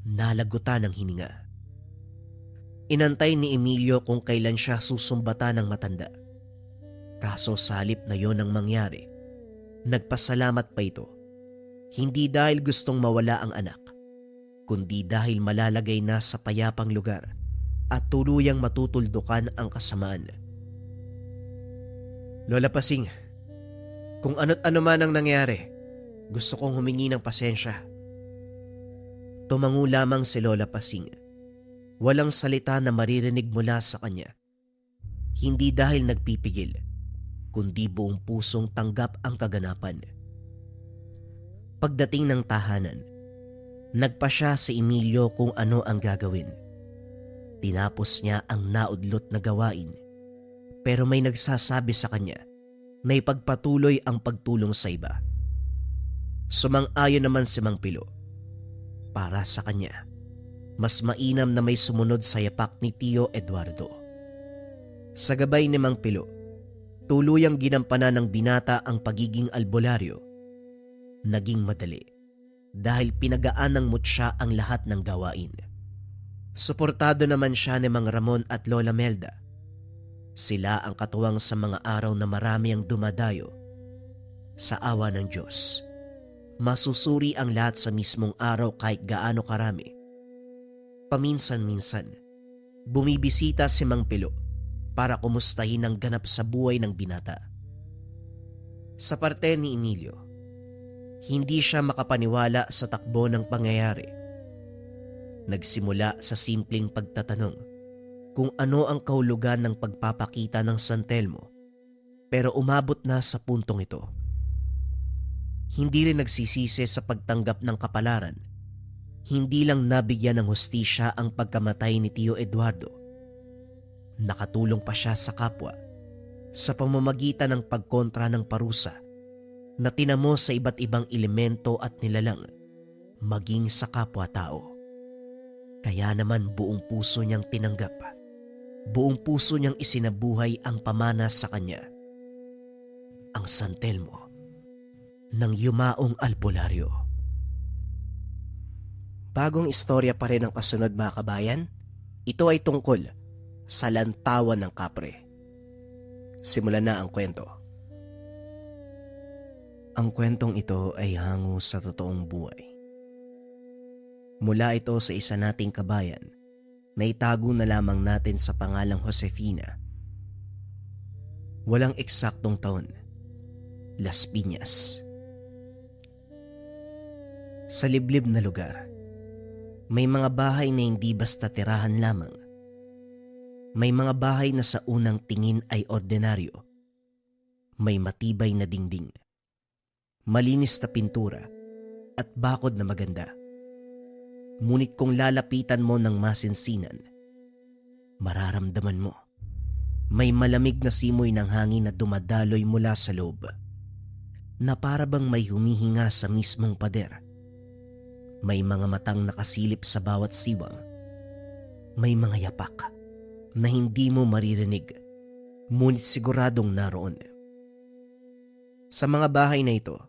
nalagutan ng hininga. Inantay ni Emilio kung kailan siya susumbatan ng matanda. Kaso sa halip na yon ang mangyari, nagpasalamat pa ito. Hindi dahil gustong mawala ang anak, kundi dahil malalagay na sa payapang lugar at tuluyang matutuldukan ang kasamaan. Lola Pasing, kung ano't ano man ang nangyari, gusto kong humingi ng pasensya. Tumango lamang si Lola Pasing. Walang salita na maririnig mula sa kanya. Hindi dahil nagpipigil, kundi buong pusong tanggap ang kaganapan. Pagdating ng tahanan, nagpa siya si Emilio kung ano ang gagawin. Tinapos niya ang naudlot na gawain, pero may nagsasabi sa kanya na ipagpatuloy ang pagtulong sa iba. Sumang-ayon naman si Mang Pilo. Para sa kanya, mas mainam na may sumunod sa yapak ni Tio Eduardo. Sa gabay ni Mang Pilo, tuluyang ginampanan ng binata ang pagiging albularyo. Naging madali dahil pinagaan ng mutya ang lahat ng gawain. Suportado naman siya ni Mang Ramon at Lola Melda. Sila ang katuwang sa mga araw na marami ang dumadayo. Sa awa ng Diyos, masusuri ang lahat sa mismong araw kahit gaano karami. Paminsan-minsan, bumibisita si Mang Pilo para kumustahin ang ganap sa buhay ng binata. Sa parte ni Emilio, hindi siya makapaniwala sa takbo ng pangyayari. Nagsimula sa simpleng pagtatanong kung ano ang kahulugan ng pagpapakita ng San Telmo, pero umabot na sa puntong ito. Hindi rin nagsisisi sa pagtanggap ng kapalaran. Hindi lang nabigyan ng hustisya ang pagkamatay ni Tio Eduardo. Nakatulong pa siya sa kapwa sa pamamagitan ng pagkontra ng parusa na tinamo sa iba't ibang elemento at nilalang, maging sa kapwa-tao. Kaya naman buong puso niyang tinanggap, buong puso niyang isinabuhay ang pamana sa kanya, ang San Telmo ng yumaong albularyo. Bagong istorya pa rin ang kasunod mga kabayan. Ito ay tungkol sa lantawan ng kapre. Simulan na ang kwento. Ang kwentong ito ay hango sa totoong buhay. Mula ito sa isa nating kabayan na itago na lamang natin sa pangalang Josefina. Walang eksaktong taon. Las Piñas. Sa liblib na lugar, may mga bahay na hindi basta tirahan lamang. May mga bahay na sa unang tingin ay ordinaryo. May matibay na dingding, malinis na pintura at bakod na maganda. Ngunit kung lalapitan mo ng masinsinan, mararamdaman mo may malamig na simoy ng hangin na dumadaloy mula sa loob, na para bang may humihinga sa mismong pader. May mga matang nakasilip sa bawat siwang. May mga yapak na hindi mo maririnig, ngunit siguradong naroon. Sa mga bahay na ito,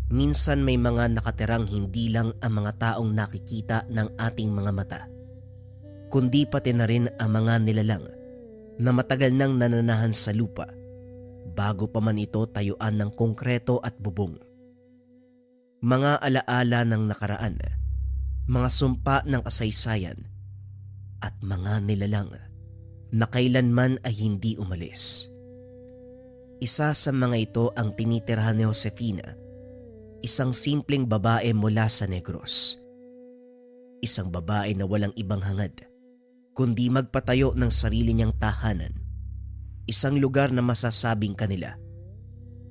minsan may mga nakatirang hindi lang ang mga taong nakikita ng ating mga mata, kundi pati na rin ang mga nilalang na matagal nang nananahan sa lupa bago pa man ito tayuan ng konkreto at bubong. Mga alaala ng nakaraan, mga sumpa ng kasaysayan, at mga nilalang na kailanman ay hindi umalis. Isa sa mga ito ang tinitirhan ni Josefina, isang simpleng babae mula sa Negros. Isang babae na walang ibang hangad, kundi magpatayo ng sarili niyang tahanan. Isang lugar na masasabing kanila.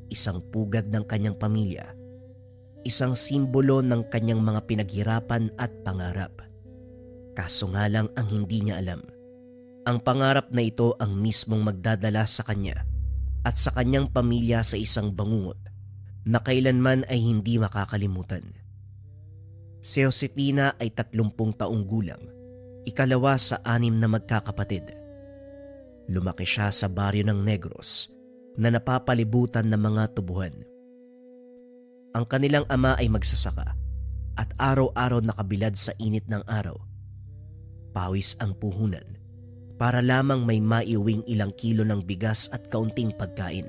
Isang pugad ng kanyang pamilya. Isang simbolo ng kanyang mga pinaghirapan at pangarap. Kaso nga lang ang hindi niya alam. Ang pangarap na ito ang mismong magdadala sa kanya at sa kanyang pamilya sa isang bangungot na kailanman ay hindi makakalimutan. Si Josefina ay 30 taong gulang, ikalawa sa 6 na magkakapatid. Lumaki siya sa baryo ng Negros na napapalibutan ng mga tubuhan. Ang kanilang ama ay magsasaka at araw-araw nakabilad sa init ng araw. Pawis ang puhunan para lamang may maiuwing ilang kilo ng bigas at kaunting pagkain.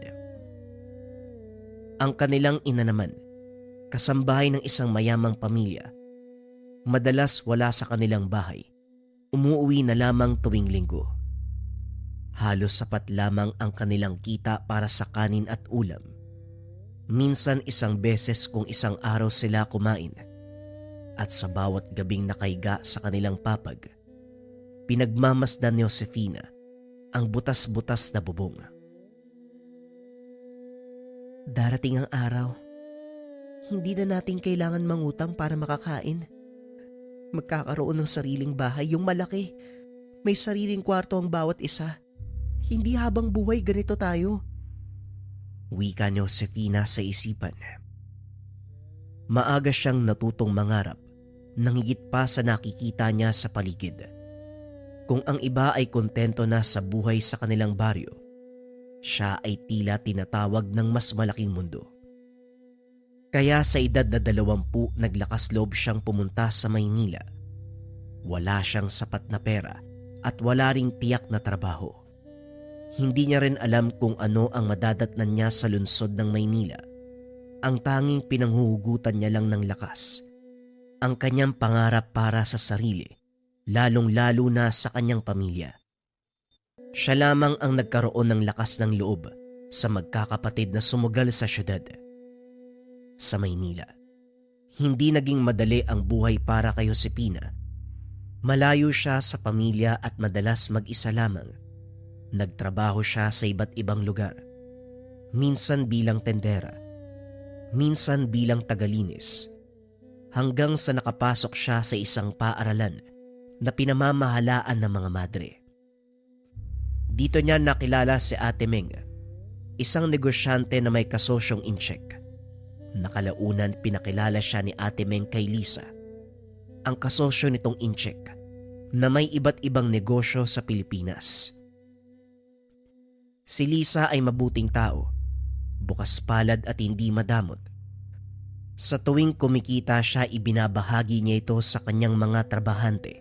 Ang kanilang ina naman, kasambahay ng isang mayamang pamilya, madalas wala sa kanilang bahay, umuuwi na lamang tuwing linggo. Halos sapat lamang ang kanilang kita para sa kanin at ulam. Minsan isang beses kung isang araw sila kumain. At sa bawat gabing nakaiga sa kanilang papag, pinagmamasdan ni Josefina ang butas-butas na bubong. Darating ang araw, hindi na natin kailangan mangutang para makakain. Magkakaroon ng sariling bahay, yung malaki. May sariling kwarto ang bawat isa. Hindi habang buhay ganito tayo. Wika ni Josefina sa isipan. Maaga siyang natutong mangarap nang higit pa sa nakikita niya sa paligid. Kung ang iba ay kontento na sa buhay sa kanilang baryo, siya ay tila tinatawag ng mas malaking mundo. Kaya sa edad na 20 naglakas loob siyang pumunta sa Maynila. Wala siyang sapat na pera at wala ring tiyak na trabaho. Hindi niya rin alam kung ano ang madadatnan niya sa lungsod ng Maynila. Ang tanging pinanghuhugutan niya lang ng lakas, ang kanyang pangarap para sa sarili, lalong-lalo na sa kanyang pamilya. Siya lamang ang nagkaroon ng lakas ng loob sa magkakapatid na sumugal sa syudad. Sa Maynila, hindi naging madali ang buhay para kay Josefina. Malayo siya sa pamilya at madalas mag-isa lamang. Nagtrabaho siya sa iba't ibang lugar. Minsan bilang tendera, minsan bilang tagalinis, hanggang sa nakapasok siya sa isang paaralan na pinamamahalaan ng mga madre. Dito niya nakilala si Ate Meng, isang negosyante na may kasosyong incheck. Nakalaunan pinakilala siya ni Ate Meng kay Lisa, ang kasosyo nitong incheck na may iba't ibang negosyo sa Pilipinas. Si Lisa ay mabuting tao, bukas palad at hindi madamot. Sa tuwing kumikita siya, ibinabahagi niya ito sa kanyang mga trabahante.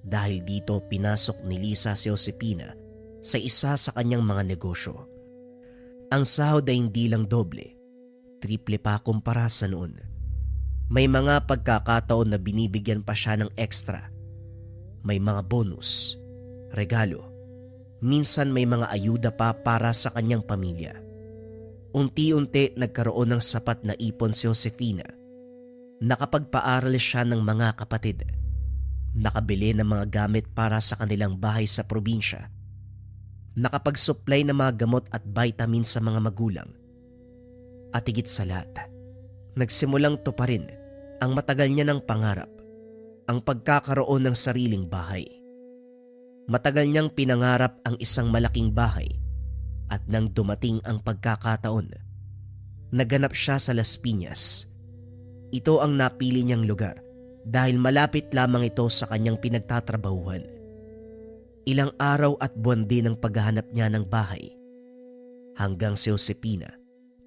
Dahil dito pinasok ni Lisa si Josefina sa isa sa kanyang mga negosyo. Ang sahod ay hindi lang doble, triple pa kumpara sa noon. May mga pagkakataon na binibigyan pa siya ng extra. May mga bonus, regalo, minsan may mga ayuda pa para sa kanyang pamilya. Unti-unti nagkaroon ng sapat na ipon si Josefina. Nakapagpaaral siya ng mga kapatid. Nakabili ng mga gamit para sa kanilang bahay sa probinsya. Nakapag-supply ng mga gamot at vitamin sa mga magulang. At higit sa lahat, nagsimulang tuparin ang matagal niya ng pangarap, ang pagkakaroon ng sariling bahay. Matagal niyang pinangarap ang isang malaking bahay at nang dumating ang pagkakataon, naganap siya sa Las Piñas. Ito ang napili niyang lugar dahil malapit lamang ito sa kanyang pinagtatrabahuhan. Ilang araw at buwan din ang paghahanap niya ng bahay. Hanggang si Josefina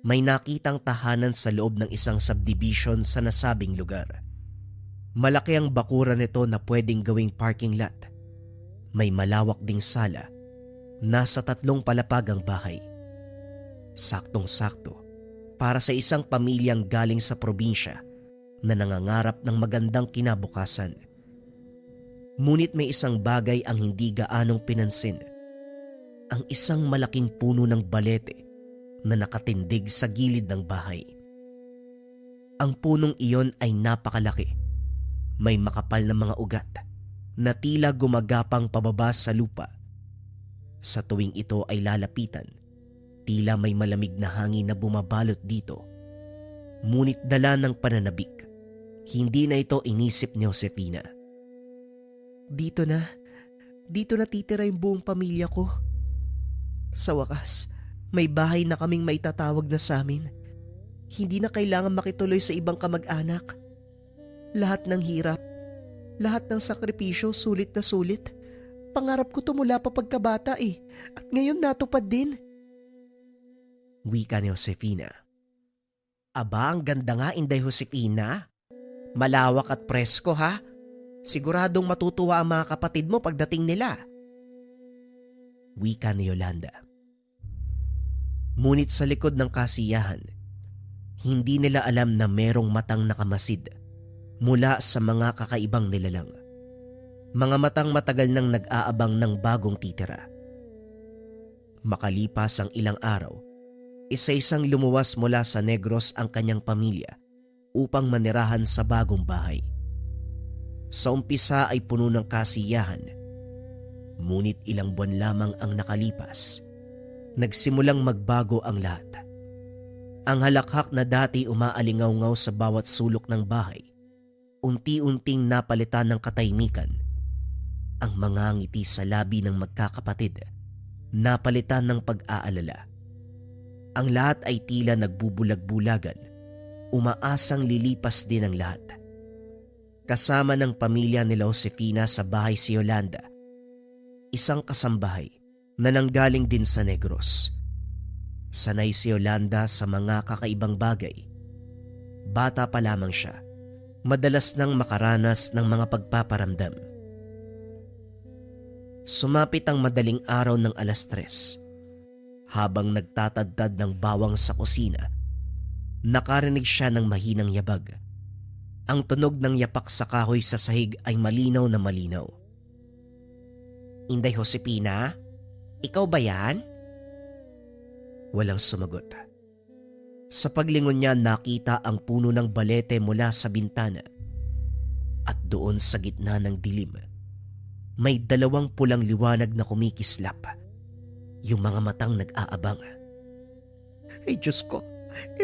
may nakitang tahanan sa loob ng isang subdivision sa nasabing lugar. Malaki ang bakuran nito na pwedeng gawing parking lot. May malawak ding sala. Nasa 3 palapag ang bahay. Saktong-sakto para sa isang pamilyang galing sa probinsya na nangangarap ng magandang kinabukasan. Ngunit may isang bagay ang hindi gaanong pinansin. Ang isang malaking puno ng balete na nakatindig sa gilid ng bahay. Ang punong iyon ay napakalaki. May makapal na mga ugat na tila gumagapang pababa sa lupa. Sa tuwing ito ay lalapitan, tila may malamig na hangin na bumabalot dito. Ngunit dala ng pananabik, hindi na ito inisip ni Josefina. Dito na titira yung buong pamilya ko. Sa wakas, may bahay na kaming maitatawag na sa amin. Hindi na kailangan makituloy sa ibang kamag-anak. Lahat ng hirap, lahat ng sakripisyo sulit na sulit. Pangarap ko to mula pa pagkabata at ngayon natupad din. Wika ni Josefina. Aba, ang ganda nga, Inday Josefina. Malawak at presko ha. Siguradong matutuwa ang mga kapatid mo pagdating nila. Wika ni Yolanda. Ngunit sa likod ng kasiyahan, hindi nila alam na merong matang nakamasid mula sa mga kakaibang nilalang. Mga matang matagal nang nag-aabang ng bagong titira. Makalipas ang ilang araw, isa-isang lumuwas mula sa Negros ang kanyang pamilya upang manirahan sa bagong bahay. Sa umpisa ay puno ng kasiyahan, ngunit ilang buwan lamang ang nakalipas, nagsimulang magbago ang lahat. Ang halakhak na dati umaalingaw-ngaw sa bawat sulok ng bahay, unti-unting napalitan ng katahimikan. Ang mga ngiti sa labi ng magkakapatid, napalitan ng pag-aalala. Ang lahat ay tila nagbubulag-bulagan, umaasang lilipas din ang lahat. Kasama ng pamilya nila Josefina sa bahay si Yolanda, isang kasambahay na nanggaling din sa Negros. Sanay si Yolanda sa mga kakaibang bagay. Bata pa lamang siya, madalas nang makaranas ng mga pagpaparamdam. Sumapit ang madaling araw ng 3:00. Habang nagtatadtad ng bawang sa kusina, nakarinig siya ng mahinang yabag. Ang tunog ng yapak sa kahoy sa sahig ay malinaw na malinaw. Inday Josefina, ikaw ba yan? Walang sumagot. Sa paglingon niya, nakita ang puno ng balete mula sa bintana. At doon sa gitna ng dilim, may 2 pulang liwanag na kumikislap. Yung mga matang nag-aabang. Ay Diyos ko,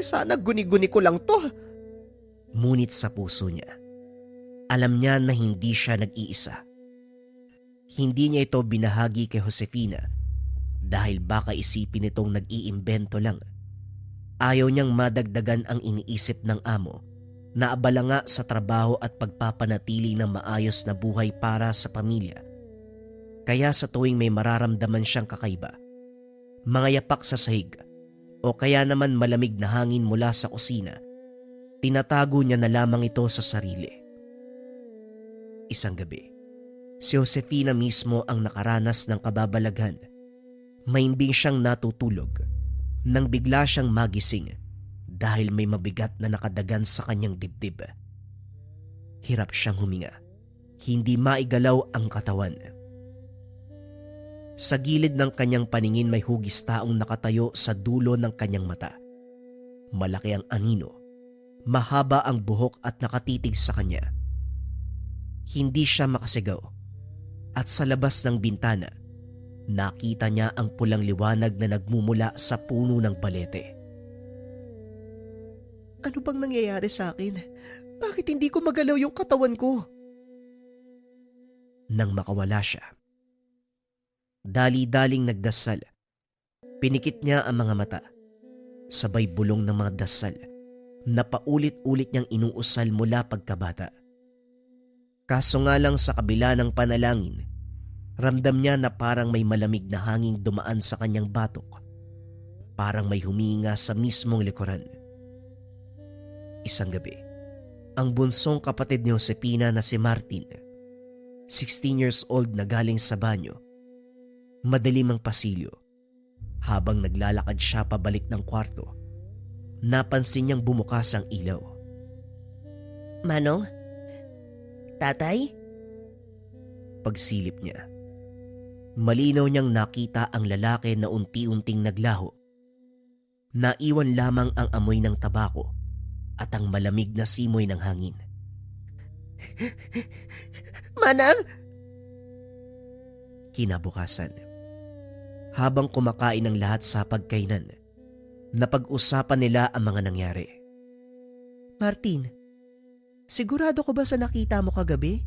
sana guni-guni ko lang to. Ngunit sa puso niya, alam niya na hindi siya nag-iisa. Hindi niya ito binahagi kay Josefina dahil baka isipin nitong nag-iimbento lang. Ayaw niyang madagdagan ang iniisip ng amo na abala nga sa trabaho at pagpapanatili ng maayos na buhay para sa pamilya. Kaya sa tuwing may mararamdaman siyang kakaiba, mga yapak sa sahig o kaya naman malamig na hangin mula sa kusina, tinatago niya na lamang ito sa sarili. Isang gabi, si Josefina mismo ang nakaranas ng kababalaghan. Mahimbing siyang natutulog nang bigla siyang magising dahil may mabigat na nakadagan sa kanyang dibdib. Hirap siyang huminga, hindi maigalaw ang katawan. Sa gilid ng kanyang paningin may hugis taong nakatayo sa dulo ng kanyang mata. Malaki ang anino, mahaba ang buhok at nakatitig sa kanya. Hindi siya makasigaw at sa labas ng bintana, nakita niya ang pulang liwanag na nagmumula sa puno ng balete. Ano bang nangyayari sa akin? Bakit hindi ko magalaw yung katawan ko? Nang makawala siya, dali-daling nagdasal. Pinikit niya ang mga mata. Sabay bulong ng mga dasal na paulit-ulit niyang inuusal mula pagkabata. Kaso nga lang sa kabila ng panalangin, ramdam niya na parang may malamig na hangin dumaan sa kanyang batok. Parang may huminga sa mismong likuran. Isang gabi, ang bunsong kapatid ni Josefina na si Martin, 16 years old na galing sa banyo, madilim ang pasilyo. Habang naglalakad siya pabalik ng kwarto, napansin niyang bumukas ang ilaw. Manong? Tatay? Pagsilip niya, malinaw niyang nakita ang lalaki na unti-unting naglaho. Naiwan lamang ang amoy ng tabako at ang malamig na simoy ng hangin. Manang! Kinabukasan, habang kumakain ang lahat sa pagkainan, napag-usapan nila ang mga nangyari. Martin, sigurado ko ba sa nakita mo kagabi?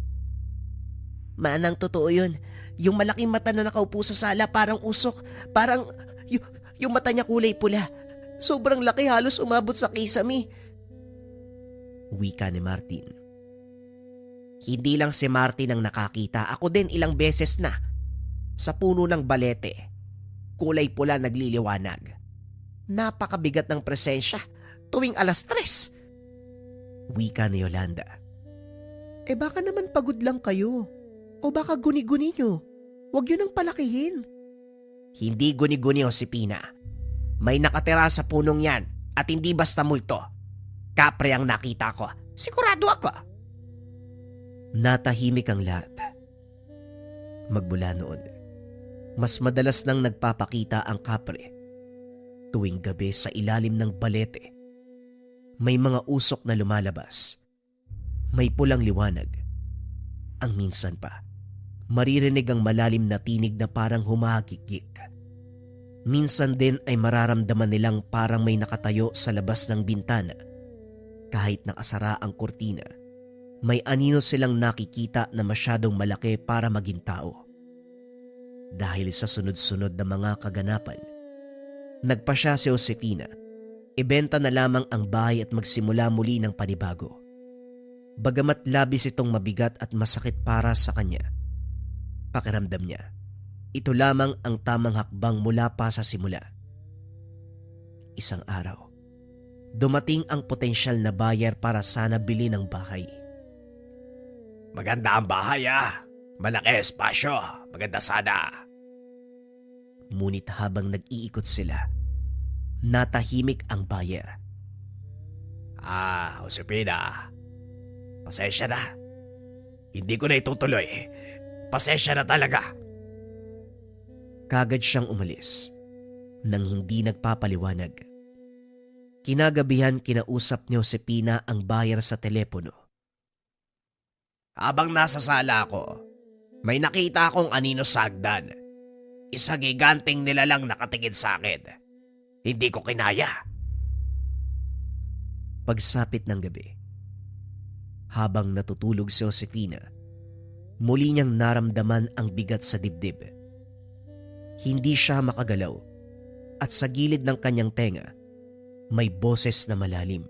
Manang, totoo yun. Yung malaking mata na nakaupo sa sala parang usok. Parang yung mata niya kulay pula. Sobrang laki, halos umabot sa kisame. Wika ni Martin. Hindi lang si Martin ang nakakita. Ako din ilang beses na. Sa puno ng balete, kulay pula nagliliwanag. Napakabigat ng presensya tuwing 3:00. Wika ni Yolanda. Baka naman pagod lang kayo. O baka guni-guni nyo. Huwag yun ang palakihin. Hindi guni-guni, Josepina. May nakatira sa punong yan at hindi basta multo. Kapre ang nakita ko. Sigurado ako. Natahimik ang lahat. Magmula noon, mas madalas nang nagpapakita ang kapre. Tuwing gabi sa ilalim ng balete, may mga usok na lumalabas. May pulang liwanag. Ang minsan pa, maririnig ang malalim na tinig na parang humahagikik. Minsan din ay mararamdaman nilang parang may nakatayo sa labas ng bintana. Kahit nakasara ang kurtina, may anino silang nakikita na masyadong malaki para maging tao. Dahil sa sunod-sunod na mga kaganapan, nagpasya si Josefina, ibenta na lamang ang bahay at magsimula muli ng panibago. Bagamat labis itong mabigat at masakit para sa kanya, pakiramdam niya, ito lamang ang tamang hakbang mula pa sa simula. Isang araw, dumating ang potensyal na buyer para sana bili ng bahay. Maganda ang bahay Malaki espasyo. Maganda sana. Ngunit habang nag-iikot sila, natahimik ang buyer. Josepina. Pasensya na. Hindi ko na itutuloy. Pasensya na talaga. Kagad siyang umalis nang hindi nagpapaliwanag. Kinagabihan kinausap ni Josepina ang buyer sa telepono. Habang nasa sala ako, may nakita akong anino sa hagdan. Isang giganting nilalang nakatingin sa akin. Hindi ko kinaya. Pagsapit ng gabi, habang natutulog si Josefina, muli niyang naramdaman ang bigat sa dibdib. Hindi siya makagalaw at sa gilid ng kanyang tenga, may boses na malalim.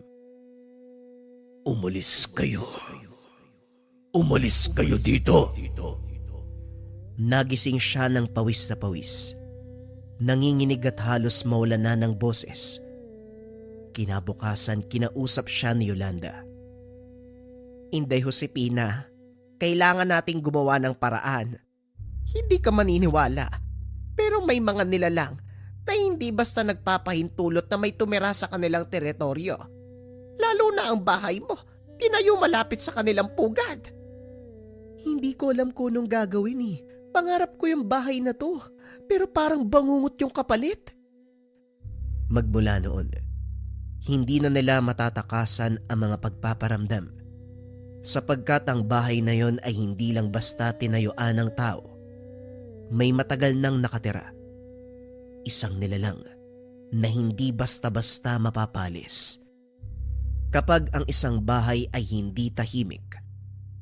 Umalis kayo. Umalis kayo dito. Nagising siya ng pawis na pawis. Nanginginig at halos mawala na ng boses. Kinabukasan, kinausap siya ni Yolanda. Inday, Josepina, kailangan nating gumawa ng paraan. Hindi ka maniniwala, pero may mga nilalang na hindi basta nagpapahintulot na may tumira sa kanilang teritoryo. Lalo na ang bahay mo, tinayo malapit sa kanilang pugad. Hindi ko alam kung anong gagawin eh. Pangarap ko yung bahay na to, pero parang bangungot yung kapalit. Magmula noon, hindi na nila matatakasan ang mga pagpaparamdam, sapagkat ang bahay na yon ay hindi lang basta tinayuan ng tao. May matagal nang nakatira. Isang nilalang na hindi basta-basta mapapalis. Kapag ang isang bahay ay hindi tahimik,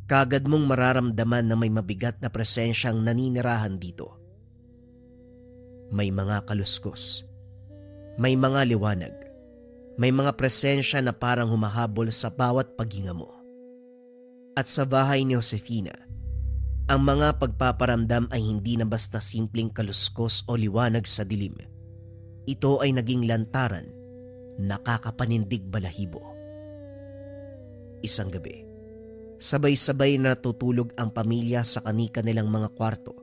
kagad mong mararamdaman na may mabigat na presensyang naninirahan dito. May mga kaluskos, may mga liwanag, may mga presensya na parang humahabol sa bawat paghinga mo. At sa bahay ni Josefina, ang mga pagpaparamdam ay hindi na basta simpleng kaluskos o liwanag sa dilim. Ito ay naging lantaran, nakakapanindig balahibo. Isang gabi, sabay-sabay na natutulog ang pamilya sa kani-kanilang mga kwarto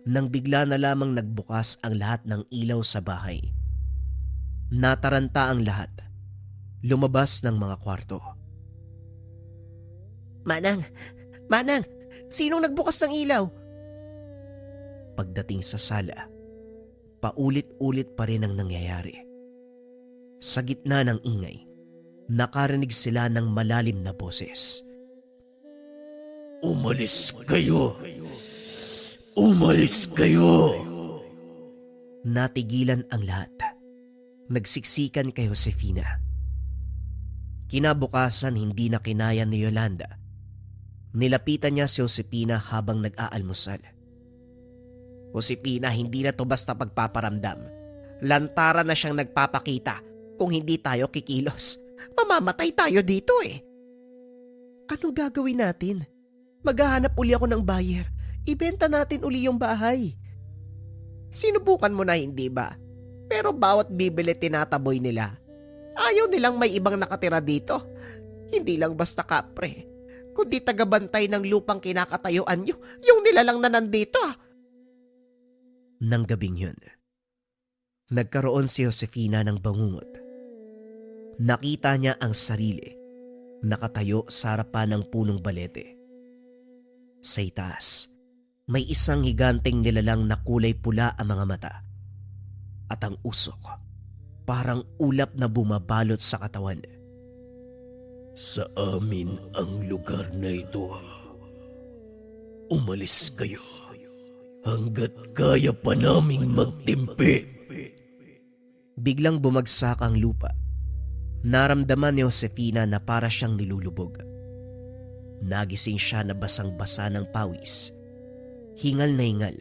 nang bigla na lamang nagbukas ang lahat ng ilaw sa bahay. Nataranta ang lahat, lumabas ng mga kwarto. Manang! Manang! Sinong nagbukas ng ilaw? pagdating sa sala, paulit-ulit pa rin ang nangyayari. Sa gitna ng ingay, nakarinig sila ng malalim na boses. Umalis kayo! Umalis kayo! Natigilan ang lahat. Nagsiksikan kay Josefina. Kinabukasan hindi na kinaya ni Yolanda. Nilapitan niya si Josefina habang nag-aalmusal. Josefina, hindi na to basta pagpaparamdam. Lantaran na siyang nagpapakita. Kung hindi tayo kikilos, mamamatay tayo dito eh. Anong gagawin natin? Maghahanap uli ako ng buyer. Ibenta natin uli yung bahay. Sinubukan mo na hindi ba? Pero bawat bibili tinataboy nila. Ayaw nilang may ibang nakatira dito. Hindi lang basta kapre, kundi tagabantay ng lupang kinakatayuan nyo, yung nilalang na nandito. Nang gabing yun, nagkaroon si Josefina ng bangungot. Nakita niya ang sarili, nakatayo sa harapan ng punong balete. Sa itaas, may isang higanteng nilalang na kulay pula ang mga mata. At ang usok, parang ulap na bumabalot sa katawan. Sa amin ang lugar na ito. Umalis kayo hanggat kaya pa naming magtimpi. Biglang bumagsak ang lupa. Naramdaman ni Josefina na para siyang nilulubog. Nagising siya na basang-basa ng pawis. Hingal na hingal.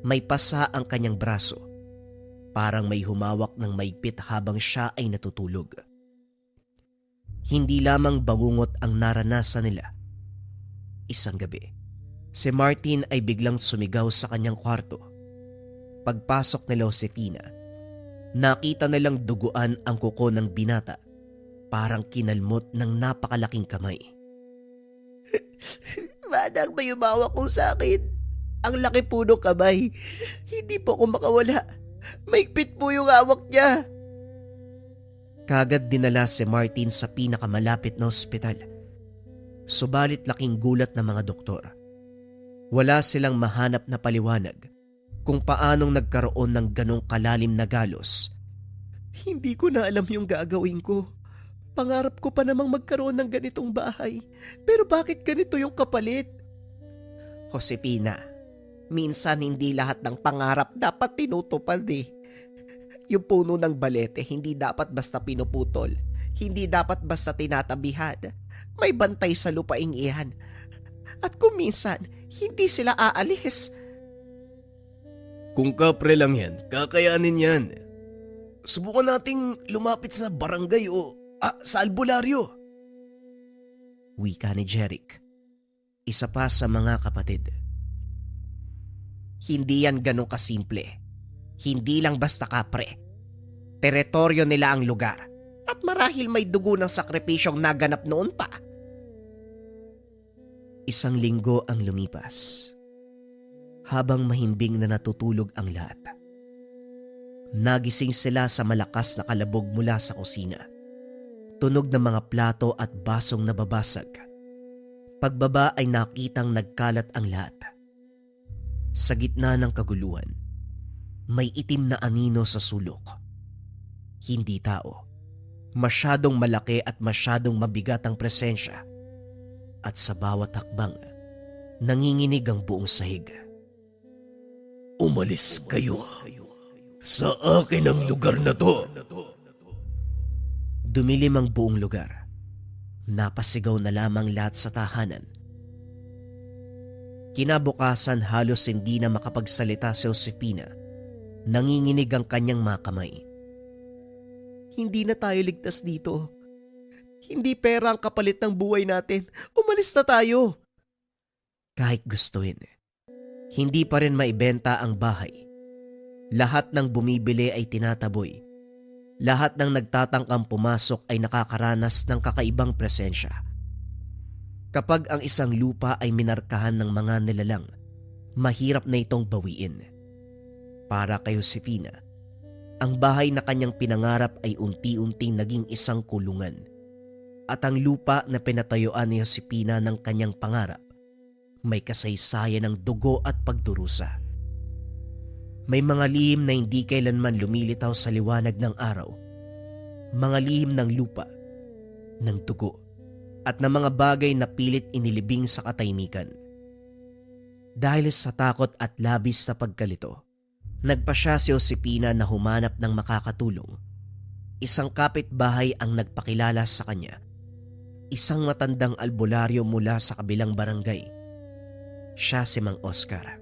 May pasa ang kanyang braso. Parang may humawak ng maigpit habang siya ay natutulog. Hindi lamang bangungot ang naranasan nila. Isang gabi, si Martin ay biglang sumigaw sa kanyang kwarto. Pagpasok nila Josefina, nakita nilang duguan ang kuko ng binata, parang kinalmot ng napakalaking kamay. Manang, may umawak ko sa akin. Ang laki po ng kamay. Hindi po ako makawala. Maigpit po yung hawak niya. Kagad dinala si Martin sa pinakamalapit na ospital. Subalit laking gulat ng mga doktor. Wala silang mahanap na paliwanag kung paanong nagkaroon ng ganong kalalim na galos. Hindi ko na alam yung gagawin ko. Pangarap ko pa namang magkaroon ng ganitong bahay. Pero bakit ganito yung kapalit? Josefina, minsan hindi lahat ng pangarap dapat tinutupad eh. Yung puno ng balete hindi dapat basta pinuputol. Hindi dapat basta tinatabihan. May bantay sa lupaing iyan. At kung minsan, hindi sila aalis. Kung kapre lang yan, kakayanin yan. Subukan nating lumapit sa barangay o sa albularyo. Wika ni Jeric, isa pa sa mga kapatid. Hindi yan ganun kasimple. Hindi lang basta kapre. Teritoryo nila ang lugar. At marahil may dugo ng sakripisyong naganap noon pa. Isang linggo ang lumipas. Habang mahimbing na natutulog ang lahat. Nagising sila sa malakas na kalabog mula sa kusina. Tunog ng mga plato at basong nababasag. Pagbaba ay nakitang nagkalat ang lahat. Sa gitna ng kaguluhan, may itim na anino sa sulok. Hindi tao. Masyadong malaki at masyadong mabigat ang presensya. At sa bawat hakbang, nanginginig ang buong sahig. Umalis kayo. Sa akin ang lugar na to. Dumilim ang buong lugar. Napasigaw na lamang lahat sa tahanan. Kinabukasan halos hindi na makapagsalita si Josefina. Nanginginig ang kanyang mga kamay. Hindi na tayo ligtas dito. Hindi pera ang kapalit ng buhay natin. Umalis na tayo. Kahit gustuin, hindi pa rin maibenta ang bahay. Lahat ng bumibili ay tinataboy. Lahat ng nagtatangkang pumasok ay nakakaranas ng kakaibang presensya. Kapag ang isang lupa ay minarkahan ng mga nilalang, mahirap na itong bawiin. Para kay Josefina, ang bahay na kanyang pinangarap ay unti-unting naging isang kulungan. At ang lupa na pinatayuan ni Josefina ng kanyang pangarap, may kasaysayan ng dugo at pagdurusa. May mga lihim na hindi kailanman lumilitaw sa liwanag ng araw. Mga lihim ng lupa, ng dugo, at ng mga bagay na pilit inilibing sa katahimikan. Dahil sa takot at labis na pagkalito, nagpa siya si Josefina na humanap ng makakatulong. Isang kapitbahay ang nagpakilala sa kanya. Isang matandang albularyo mula sa kabilang barangay. Siya si Mang Oscar.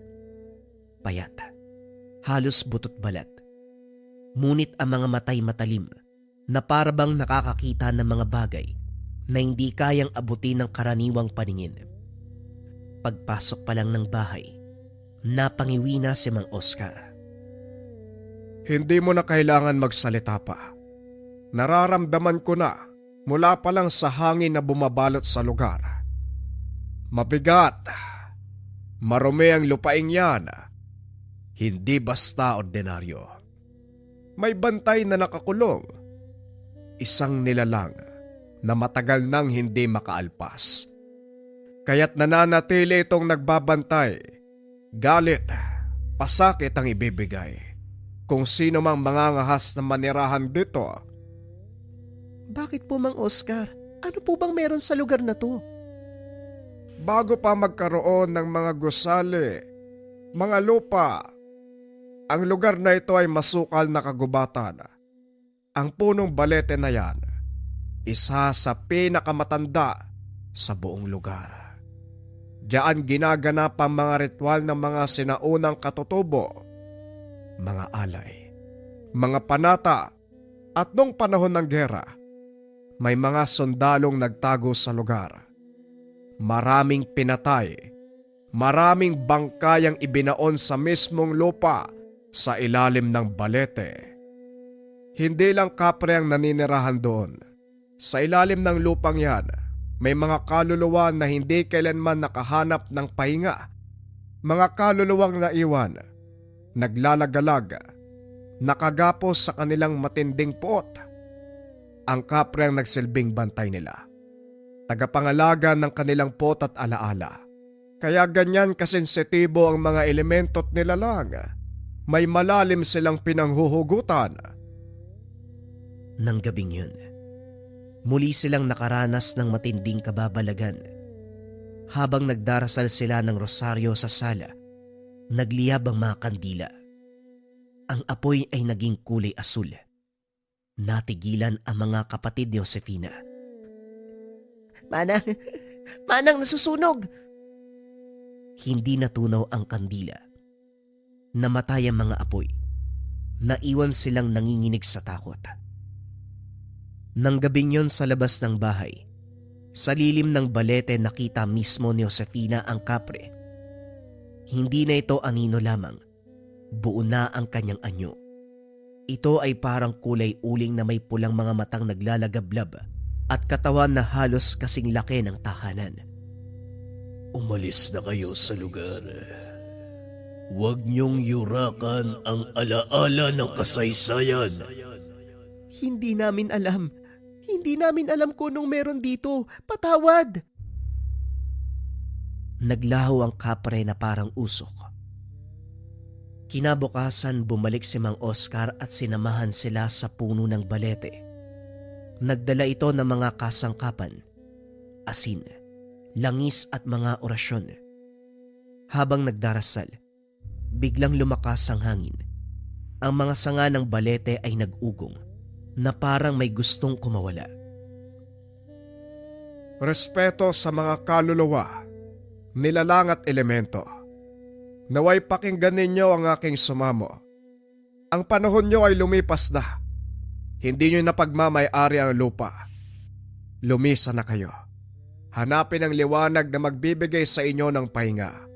Payat, halos butot balat. Ngunit ang mga matay matalim na parabang nakakakita ng mga bagay na hindi kayang abutin ng karaniwang paningin. Pagpasok pa lang ng bahay, napangiwi na si Mang Oscar. Hindi mo na kailangan magsalita pa. Nararamdaman ko na mula pa lang sa hangin na bumabalot sa lugar. Mabigat. Marumi ang lupaing yan. Hindi basta ordinaryo. May bantay na nakakulong. Isang nilalang na matagal nang hindi makaalpas. Kaya't nananatili itong nagbabantay. Galit, pasakit ang ibibigay. Kung sino mang mangangahas na manirahan dito. Bakit po, Mang Oscar? Ano po bang meron sa lugar na to? Bago pa magkaroon ng mga gusali, mga lupa, ang lugar na ito ay masukal na kagubatan. Ang punong balete na yan, isa sa pinakamatanda sa buong lugar. Diyan ginaganap ang mga ritual ng mga sinaunang katutubo, mga alay, mga panata, at noong panahon ng gera, may mga sundalong nagtago sa lugar. Maraming pinatay, maraming bangkayang ibinaon sa mismong lupa sa ilalim ng balete. Hindi lang kapre ang naninirahan doon. Sa ilalim ng lupang yan, may mga kaluluwa na hindi kailanman nakahanap ng pahinga. Mga kaluluwang naiwan, naglalagalag, nakagapos sa kanilang matinding puot. Ang kapre ang nagsilbing bantay nila. Tagapangalaga ng kanilang pot at alaala. Kaya ganyan kasensitibo ang mga elemento't nilalang. May malalim silang pinanghuhugutan. Nang gabing yun, muli silang nakaranas ng matinding kababalagan. Habang nagdarasal sila ng rosaryo sa sala, nagliyab ang mga kandila. Ang apoy ay naging kulay asul. Natigilan ang mga kapatid ni Josefina. Manang nasusunog! Hindi natunaw ang kandila. Namatay ang mga apoy. Naiwan silang nanginginig sa takot. Nang gabing yon sa labas ng bahay, sa lilim ng balete nakita mismo ni Josefina ang kapre. Hindi na ito anino lamang. Buo na ang kanyang anyo. Ito ay parang kulay uling na may pulang mga matang naglalagablab at katawan na halos kasing laki ng tahanan. Umalis na kayo sa lugar. Huwag niyong yurakan ang alaala ng kasaysayan. Hindi namin alam. Hindi namin alam kung anong meron dito. Patawad! Naglaho ang kapre na parang usok. Kinabukasan bumalik si Mang Oscar at sinamahan sila sa puno ng balete. Nagdala ito ng mga kasangkapan, asin, langis at mga orasyon. Habang nagdarasal, biglang lumakas ang hangin. Ang mga sanga ng balete ay nag-ugong na parang may gustong kumawala. Respeto sa mga kaluluwa, nilalang at elemento. Naway pakinggan ninyo ang aking sumamo. Ang panahon nyo ay lumipas na. Hindi nyo napagmamay-ari ang lupa. Lumisa na kayo. Hanapin ang liwanag na magbibigay sa inyo ng pahinga.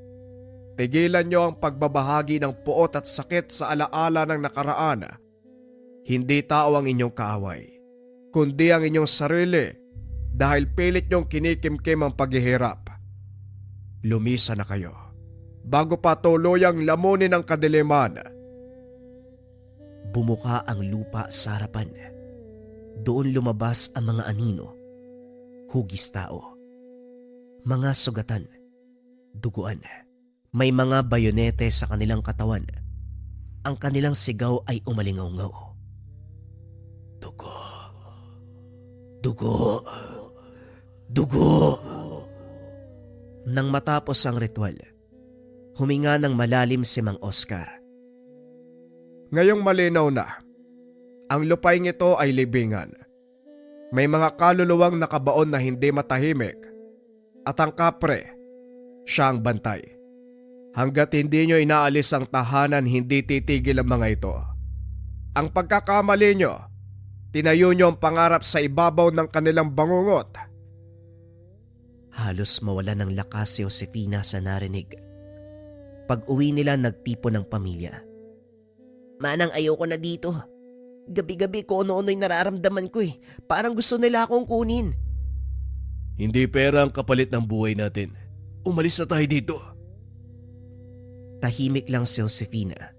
Tigilan nyo ang pagbabahagi ng puot at sakit sa alaala ng nakaraan. Hindi tao ang inyong kaaway, kundi ang inyong sarili dahil pilit nyong kinikimkim ang paghihirap. Lumisa na kayo bago pa tuluyang lamunin ang kadiliman. Bumuka ang lupa sa harapan. Doon lumabas ang mga anino, hugis tao, mga sugatan, duguan. May mga bayonete sa kanilang katawan. Ang kanilang sigaw ay umalingaw-ngaw. Dugo. Dugo. Dugo. Nang matapos ang ritual, huminga ng malalim si Mang Oscar. Ngayong malinaw na, ang lupaing ito ay libingan. May mga kaluluwang nakabaon na hindi matahimik at ang kapre, siya ang bantay. Hanggat hindi nyo inaalis ang tahanan, hindi titigil ang mga ito. Ang pagkakamali nyo, tinayo nyo ang pangarap sa ibabaw ng kanilang bangungot. Halos mawala ng lakas si Josefina sa narinig. Pag-uwi nila, nagtipon ng pamilya. Manang, ayoko na dito. Gabi-gabi ko ano-ano'y nararamdaman ko eh. Parang gusto nila akong kunin. Hindi pera ang kapalit ng buhay natin. Umalis na tayo dito. Tahimik lang si Josefina.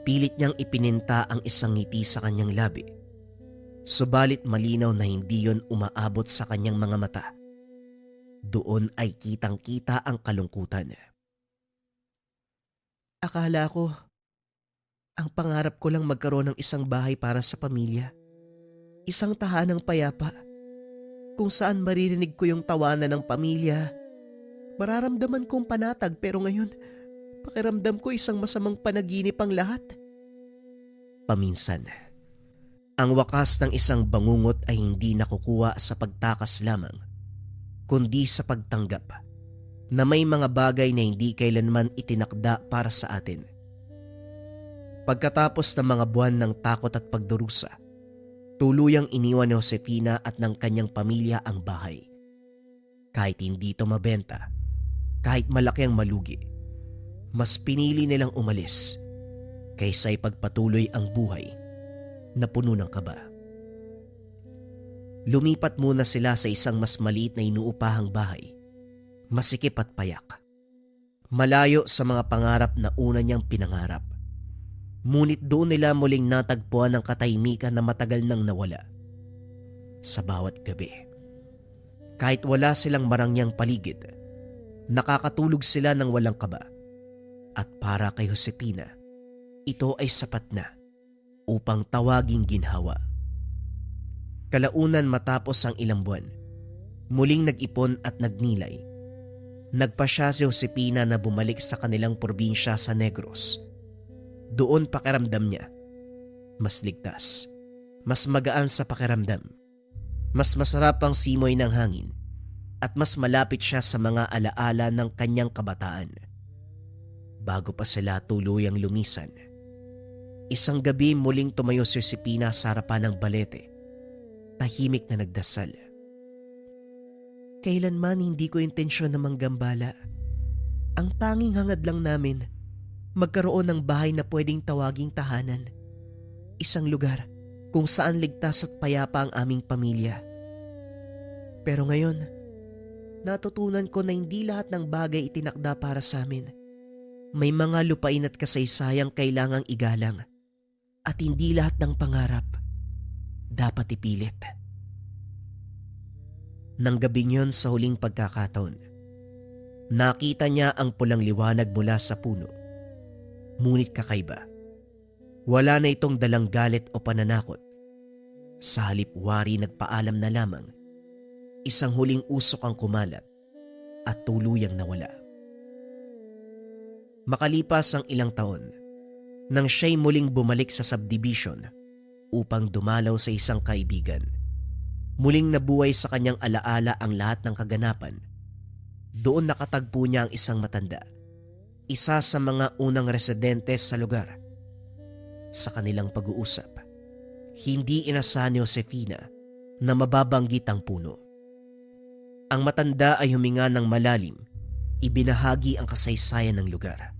Pilit niyang ipininta ang isang ngiti sa kanyang labi. Subalit malinaw na hindi yon umaabot sa kanyang mga mata. Doon ay kitang-kita ang kalungkutan. Akala ko, ang pangarap ko lang magkaroon ng isang bahay para sa pamilya. Isang tahanang payapa, kung saan maririnig ko yung tawanan ng pamilya. Mararamdaman kong panatag, pero ngayon, pakiramdam ko isang masamang panaginip ang lahat. Paminsan, ang wakas ng isang bangungot ay hindi nakukuha sa pagtakas lamang, kundi sa pagtanggap na may mga bagay na hindi kailanman itinakda para sa atin. Pagkatapos ng mga buwan ng takot at pagdurusa, tuluyang iniwan ni Josefina at ng kanyang pamilya ang bahay. Kahit hindi ito mabenta, kahit malaki ang malugi, mas pinili nilang umalis kaysa ipagpatuloy ang buhay na puno ng kaba. Lumipat muna sila sa isang mas maliit na inuupahang bahay, masikip at payak, malayo sa mga pangarap na una niyang pinangarap. Ngunit doon nila muling natagpuan ang katahimikan na matagal nang nawala. Sa bawat gabi, kahit wala silang marangyang paligid, nakakatulog sila ng walang kaba. At para kay Josefina, ito ay sapat na upang tawaging ginhawa. Kalaunan matapos ang ilang buwan, muling nag-ipon at nagnilay. Nagpasya si Josefina na bumalik sa kanilang probinsya sa Negros. Doon pakiramdam niya, mas ligtas, mas magaan sa pakiramdam, mas masarap ang simoy ng hangin, at mas malapit siya sa mga alaala ng kanyang kabataan. Bago pa sila tuluyang lumisan, isang gabi muling tumayo si Josefina sa harapan ng balete, tahimik na nagdasal. Kailanman hindi ko intensyon na manggambala. Ang tanging hangad lang namin, magkaroon ng bahay na pwedeng tawaging tahanan. Isang lugar kung saan ligtas at payapa ang aming pamilya. Pero ngayon, natutunan ko na hindi lahat ng bagay itinakda para sa amin. May mga lupain at kasaysayang kailangang igalang. At hindi lahat ng pangarap dapat ipilit. Nang gabing yun sa huling pagkakataon, nakita niya ang pulang liwanag mula sa puno. Ngunit kakaiba. Wala na itong dalang galit o pananakot. Sa halip wari nagpaalam na lamang. Isang huling usok ang kumalat at tuluyang nawala. Makalipas ang ilang taon, nang siya'y muling bumalik sa subdivision upang dumalaw sa isang kaibigan, muling nabuhay sa kanyang alaala ang lahat ng kaganapan. Doon nakatagpo niya ang isang matanda, isa sa mga unang residente sa lugar. Sa kanilang pag-uusap, hindi inasahan ni Josefina na mababanggit ang puno. Ang matanda ay huminga ng malalim, ibinahagi ang kasaysayan ng lugar.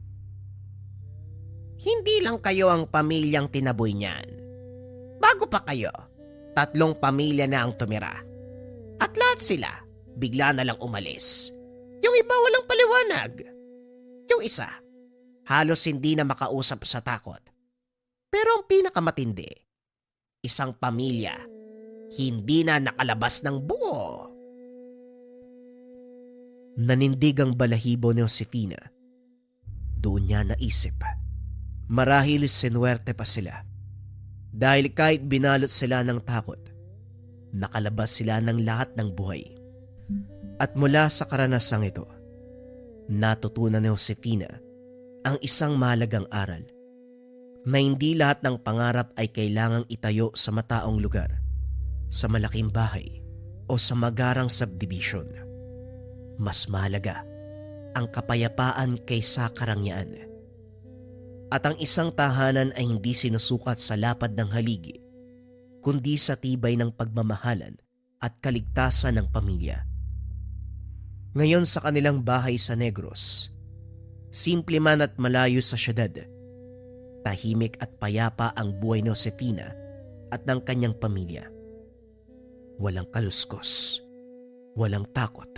Hindi lang kayo ang pamilyang tinaboy niyan. Bago pa kayo, 3 pamilya na ang tumira. At lahat sila, bigla na lang umalis. Yung iba walang paliwanag. Yung isa, halos hindi na makausap sa takot. Pero ang pinakamatindi, isang pamilya, hindi na nakalabas ng buo. Nanindig ang balahibo ni Josefina. Doon niya naisip, Marahil sinuwerte pa sila. Dahil kahit binalot sila ng takot, nakalabas sila ng lahat ng buhay. At mula sa karanasang ito, natutunan ni Josefina ang isang mahalagang aral na hindi lahat ng pangarap ay kailangang itayo sa mataong lugar, sa malaking bahay o sa magarang subdivision. Mas mahalaga ang kapayapaan kaysa karangyaan. At ang isang tahanan ay hindi sinusukat sa lapad ng haligi, kundi sa tibay ng pagmamahalan at kaligtasan ng pamilya. Ngayon sa kanilang bahay sa Negros, simple man at malayo sa syudad, tahimik at payapa ang buhay ni Josefina at ng kanyang pamilya. Walang kaluskos, walang takot,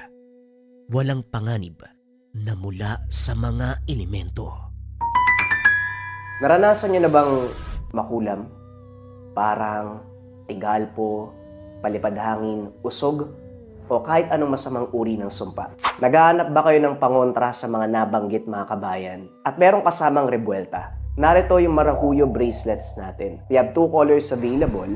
walang panganib na mula sa mga elemento. Naranasan niyo na bang makulam? Parang tigalpo, palipad hangin, usog, o kahit anong masamang uri ng sumpa? Naghahanap ba kayo ng pangontra sa mga nabanggit mga kabayan? At merong kasamang rebuelta. Narito yung Maracuyo bracelets natin. We have 2 colors available,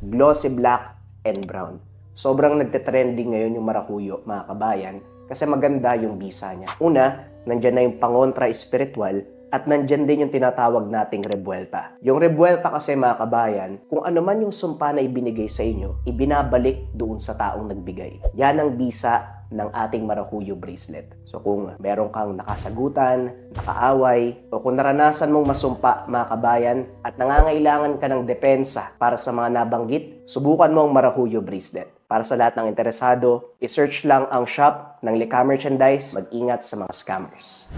glossy black and brown. Sobrang nagte-trending ngayon yung Maracuyo mga kabayan kasi maganda yung bisa niya. Una, nandyan na yung pangontra espiritual at nandyan din yung tinatawag nating rebuelta. Yung rebuelta kasi mga kabayan, kung ano man yung sumpa na ibinigay sa inyo, ibinabalik doon sa taong nagbigay. Yan ang bisa ng ating Maracuyo bracelet. So kung meron kang nakasagutan, nakaaway, o kung naranasan mong masumpa mga kabayan at nangangailangan ka ng depensa para sa mga nabanggit, subukan mo ang Maracuyo bracelet. Para sa lahat ng interesado, i-search lang ang shop ng Lika Merchandise. Mag-ingat sa mga scammers.